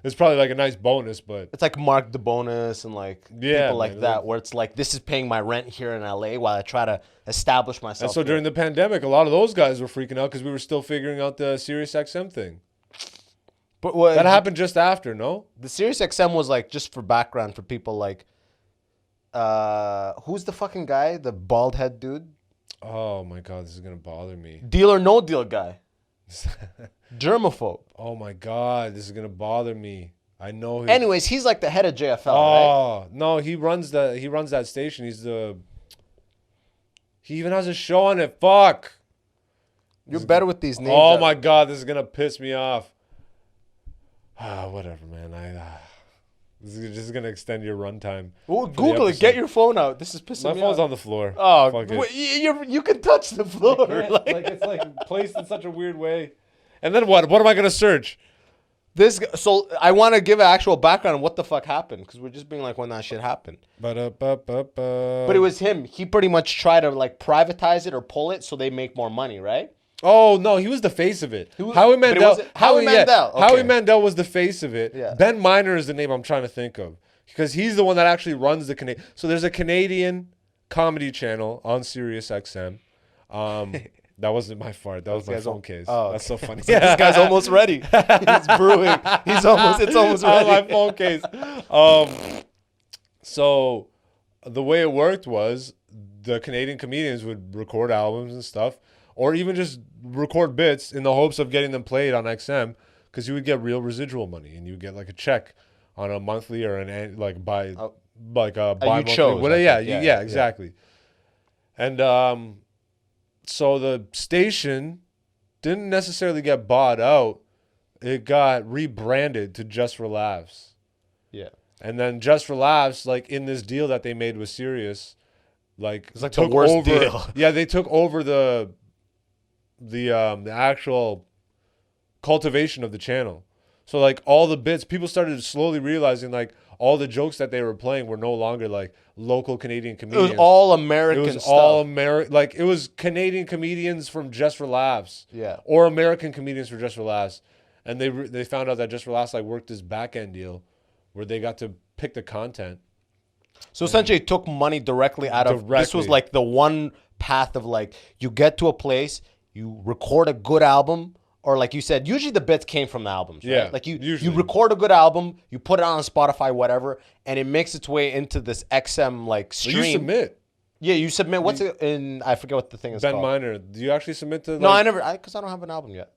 It's probably like a nice bonus, but it's like Mark the Bonus and like people like that, where it's like, this is paying my rent here in LA while I try to establish myself. And so during the pandemic, a lot of those guys were freaking out because we were still figuring out the SiriusXM thing. But that happened just after, no? The SiriusXM was like, just for background for people, like, who's the fucking guy, the bald head dude? Oh my God, this is gonna bother me. Deal or No Deal guy. Germaphobe. Oh my God, this is gonna bother me. I know. Anyways, he's like the head of JFL. Oh no, he runs that station. He even has a show on it. Fuck. You're better with these names. Oh my God, this is gonna piss me off. Whatever, man. This is gonna extend your runtime. Well, Google it. Get your phone out. This is pissing me off. My phone's on the floor. Oh, you can touch the floor. Like it's like placed in such a weird way. And then what? What am I gonna search? So I want to give an actual background on what the fuck happened, because we're just being like, when that shit happened. But it was him. He pretty much tried to like privatize it or pull it so they make more money, right? Oh no, he was the face of it. Howie Mandel. Howie Mandel. Okay. Howie Mandel was the face of it. Yeah. Ben Miner is the name I'm trying to think of, because he's the one that actually runs the Canadian. So there's a Canadian comedy channel on SiriusXM. That wasn't my fart. That was my phone case. Oh, that's so funny. So this guy's almost ready. He's brewing. It's almost ready. My phone case. So the way it worked was the Canadian comedians would record albums and stuff, or even just record bits in the hopes of getting them played on XM, because you would get real residual money and you would get like a check on a monthly or a bi-monthly. Yeah, exactly. And so the station didn't necessarily get bought out. It got rebranded to Just for Laughs. Yeah. And then Just for Laughs, like in this deal that they made with Sirius, like it's like the worst deal. Yeah, they took over the actual cultivation of the channel. So like all the bits, people started slowly realizing like all the jokes that they were playing were no longer like local Canadian It comedians. was all American It was stuff. all American. Like it was Canadian comedians from Just for Laughs. Yeah. Or American comedians for Just for Laughs, and they found out that Just for Laughs like worked this back end deal, where they got to pick the content. So essentially, it took money directly out of. This was like the one path of like you get to a place, you record a good album, or like you said, usually the bits came from the albums. Right? Yeah, like you usually. record a good album, you put it on Spotify, whatever, and it makes its way into this XM like stream. But you submit. Yeah, you submit. What's it in? I forget what the thing is Ben called. Miner, do you actually submit to? Like, No, I never. Because I don't have an album yet.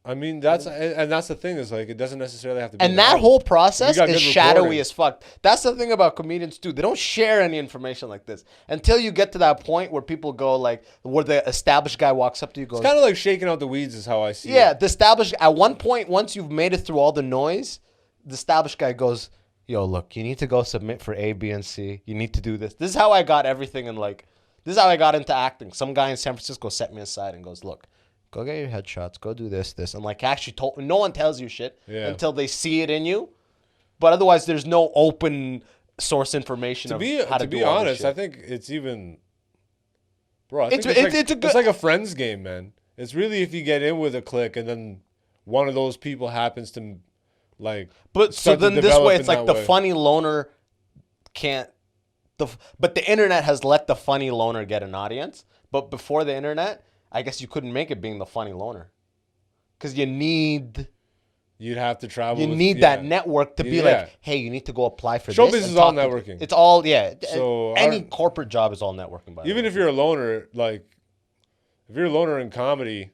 I mean, that's the thing is like it doesn't necessarily have to be. And that whole process got is good shadowy reporting. as fuck. That's the thing about comedians too. They don't share any information like this until you get to that point where people go like, where the established guy walks up to you, goes, It's kind of like shaking out the weeds, is how I see it. yeah, the established. At one point, once you've made it through all the noise, the established guy goes, "Yo, look, you need to go submit for A, B, and C. You need to do this." This is how I got everything, and like, this is how I got into acting. Some guy in San Francisco set me aside and goes, "Look, go get your headshots. Go do this, this." And like, actually told no one tells you shit until they see it in you. But otherwise, there's no open source information To of be how to do all this honest, shit. I think it's even, bro. I think It's like a friends game, man. It's really if you get in with a clique and then one of those people happens to, like. But so start to then this develop way, in it's like that the way. funny loner can't. But the internet has let the funny loner get an audience. But before the internet, I guess you couldn't make it being the funny loner, because you need. You'd have to travel. You with- need yeah. that network to be Yeah. like, hey, you need to go apply for Showbiz this. is and all talk to- networking. It's all, yeah. So any our- corporate job is all networking, by the Even way. if you're a loner, like, if you're a loner in comedy,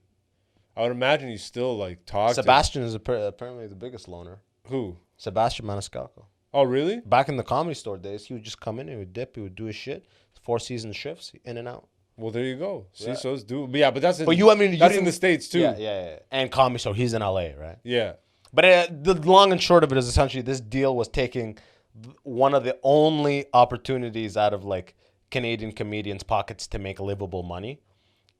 I would imagine you still like talk. Sebastian is apparently the biggest loner. To, who? Sebastian Maniscalco. Oh, really? Back in the Comedy Store days, he would just come in, he would dip, he would do his shit. 4-season shifts, in and out. Well, there you go. See, Yeah. so it's do. But yeah, but that's in, But you, I mean, you that's in didn't- the States too. Yeah. And Comedy Store, he's in LA, right? Yeah. But the long and short of it is essentially this deal was taking one of the only opportunities out of like Canadian comedians' pockets to make livable money.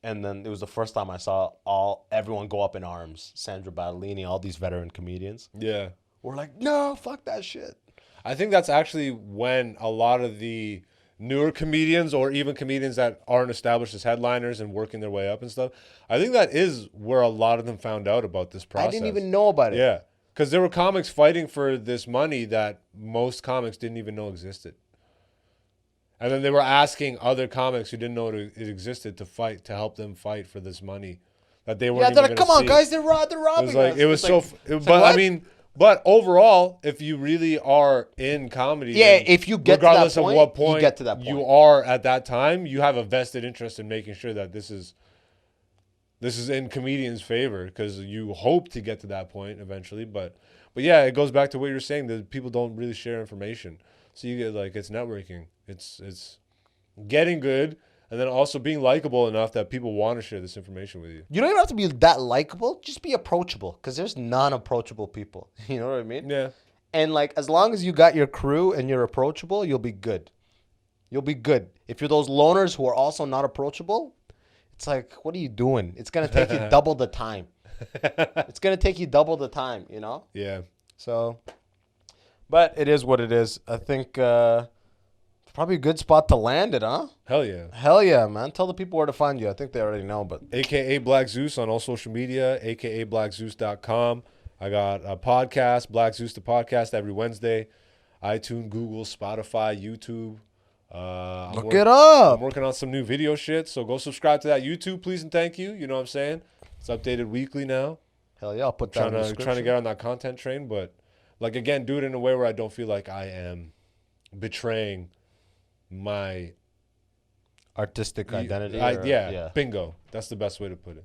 And then it was the first time I saw everyone go up in arms. Sandra Battellini, all these veteran comedians Yeah. were like, no, fuck that shit. I think that's actually when a lot of the newer comedians or even comedians that aren't established as headliners and working their way up and stuff, I think that is where a lot of them found out about this process. I didn't even know about it. Yeah. Because there were comics fighting for this money that most comics didn't even know existed. And then they were asking other comics who didn't know it existed to fight, to help them fight for this money that they weren't Yeah, even they're like, gonna come on, see. guys, they're robbing It was like, us. it was It's so, like- but I what? mean, but overall, if you really are in comedy, Yeah, then if you get to that regardless point, of what you point get to that you point. are at that time, you have a vested interest in making sure that this is in comedians' favor, because you hope to get to that point eventually. But yeah, it goes back to what you're saying, that people don't really share information. So you get like, it's networking, it's getting good, and then also being likable enough that people want to share this information with you. You don't even have to be that likable. Just be approachable, because there's non-approachable people. You know what I mean? Yeah. And like, as long as you got your crew and you're approachable, you'll be good. You'll be good. If you're those loners who are also not approachable, it's like, what are you doing? It's gonna take you double the time. It's gonna take you double the time. You know. Yeah. So, but it is what it is. I think probably a good spot to land it, huh? Hell yeah. Hell yeah, man. Tell the people where to find you. I think they already know, but AKA Black Zeus on all social media, AKA blackzeus.com. I got a podcast, Black Zeus the podcast, every Wednesday. iTunes, Google, Spotify, YouTube. look it up. I'm working on some new video shit, so go subscribe to that YouTube, please and thank you. You know what I'm saying? It's updated weekly now. Hell yeah, I'll put that in the Trying to description. get on that content train, but like again, do it in a way where I don't feel like I am betraying my Artistic identity. yeah, bingo. That's the best way to put it.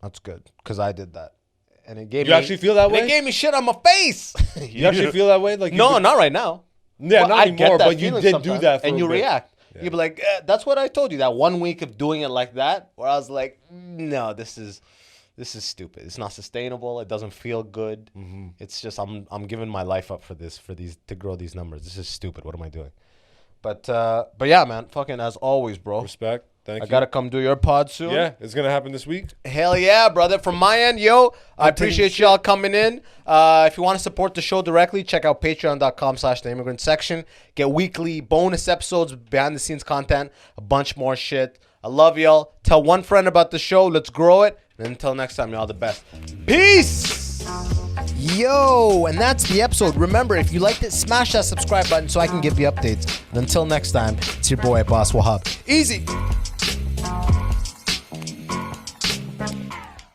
That's good, because I did that. And it gave You me, actually feel that and way? It gave me shit on my face. You actually feel that way? Like No, not right now. yeah, But not I anymore. get that But you feeling did sometimes, do that, for and a you bit. react. Yeah. You'd be like, that's what I told you. That 1 week of doing it like that, where I was like, no, this is stupid. It's not sustainable. It doesn't feel good. Mm-hmm. It's just I'm giving my life up for these to grow these numbers. This is stupid. What am I doing? But yeah, man, fucking as always, bro. Respect. Thank I you. gotta come do your pod soon. Yeah, it's gonna happen this week. Hell yeah, brother. From my end, yo, I appreciate y'all coming in. If you want to support the show directly, check out patreon.com/the Immigrant Section. Get weekly bonus episodes, behind the scenes content, a bunch more shit. I love y'all. Tell one friend about the show. Let's grow it. And until next time, y'all the best. Peace. Yo, and that's the episode. Remember, if you liked it, smash that subscribe button so I can give you updates. And until next time, it's your boy, Abbas Wahab. Easy.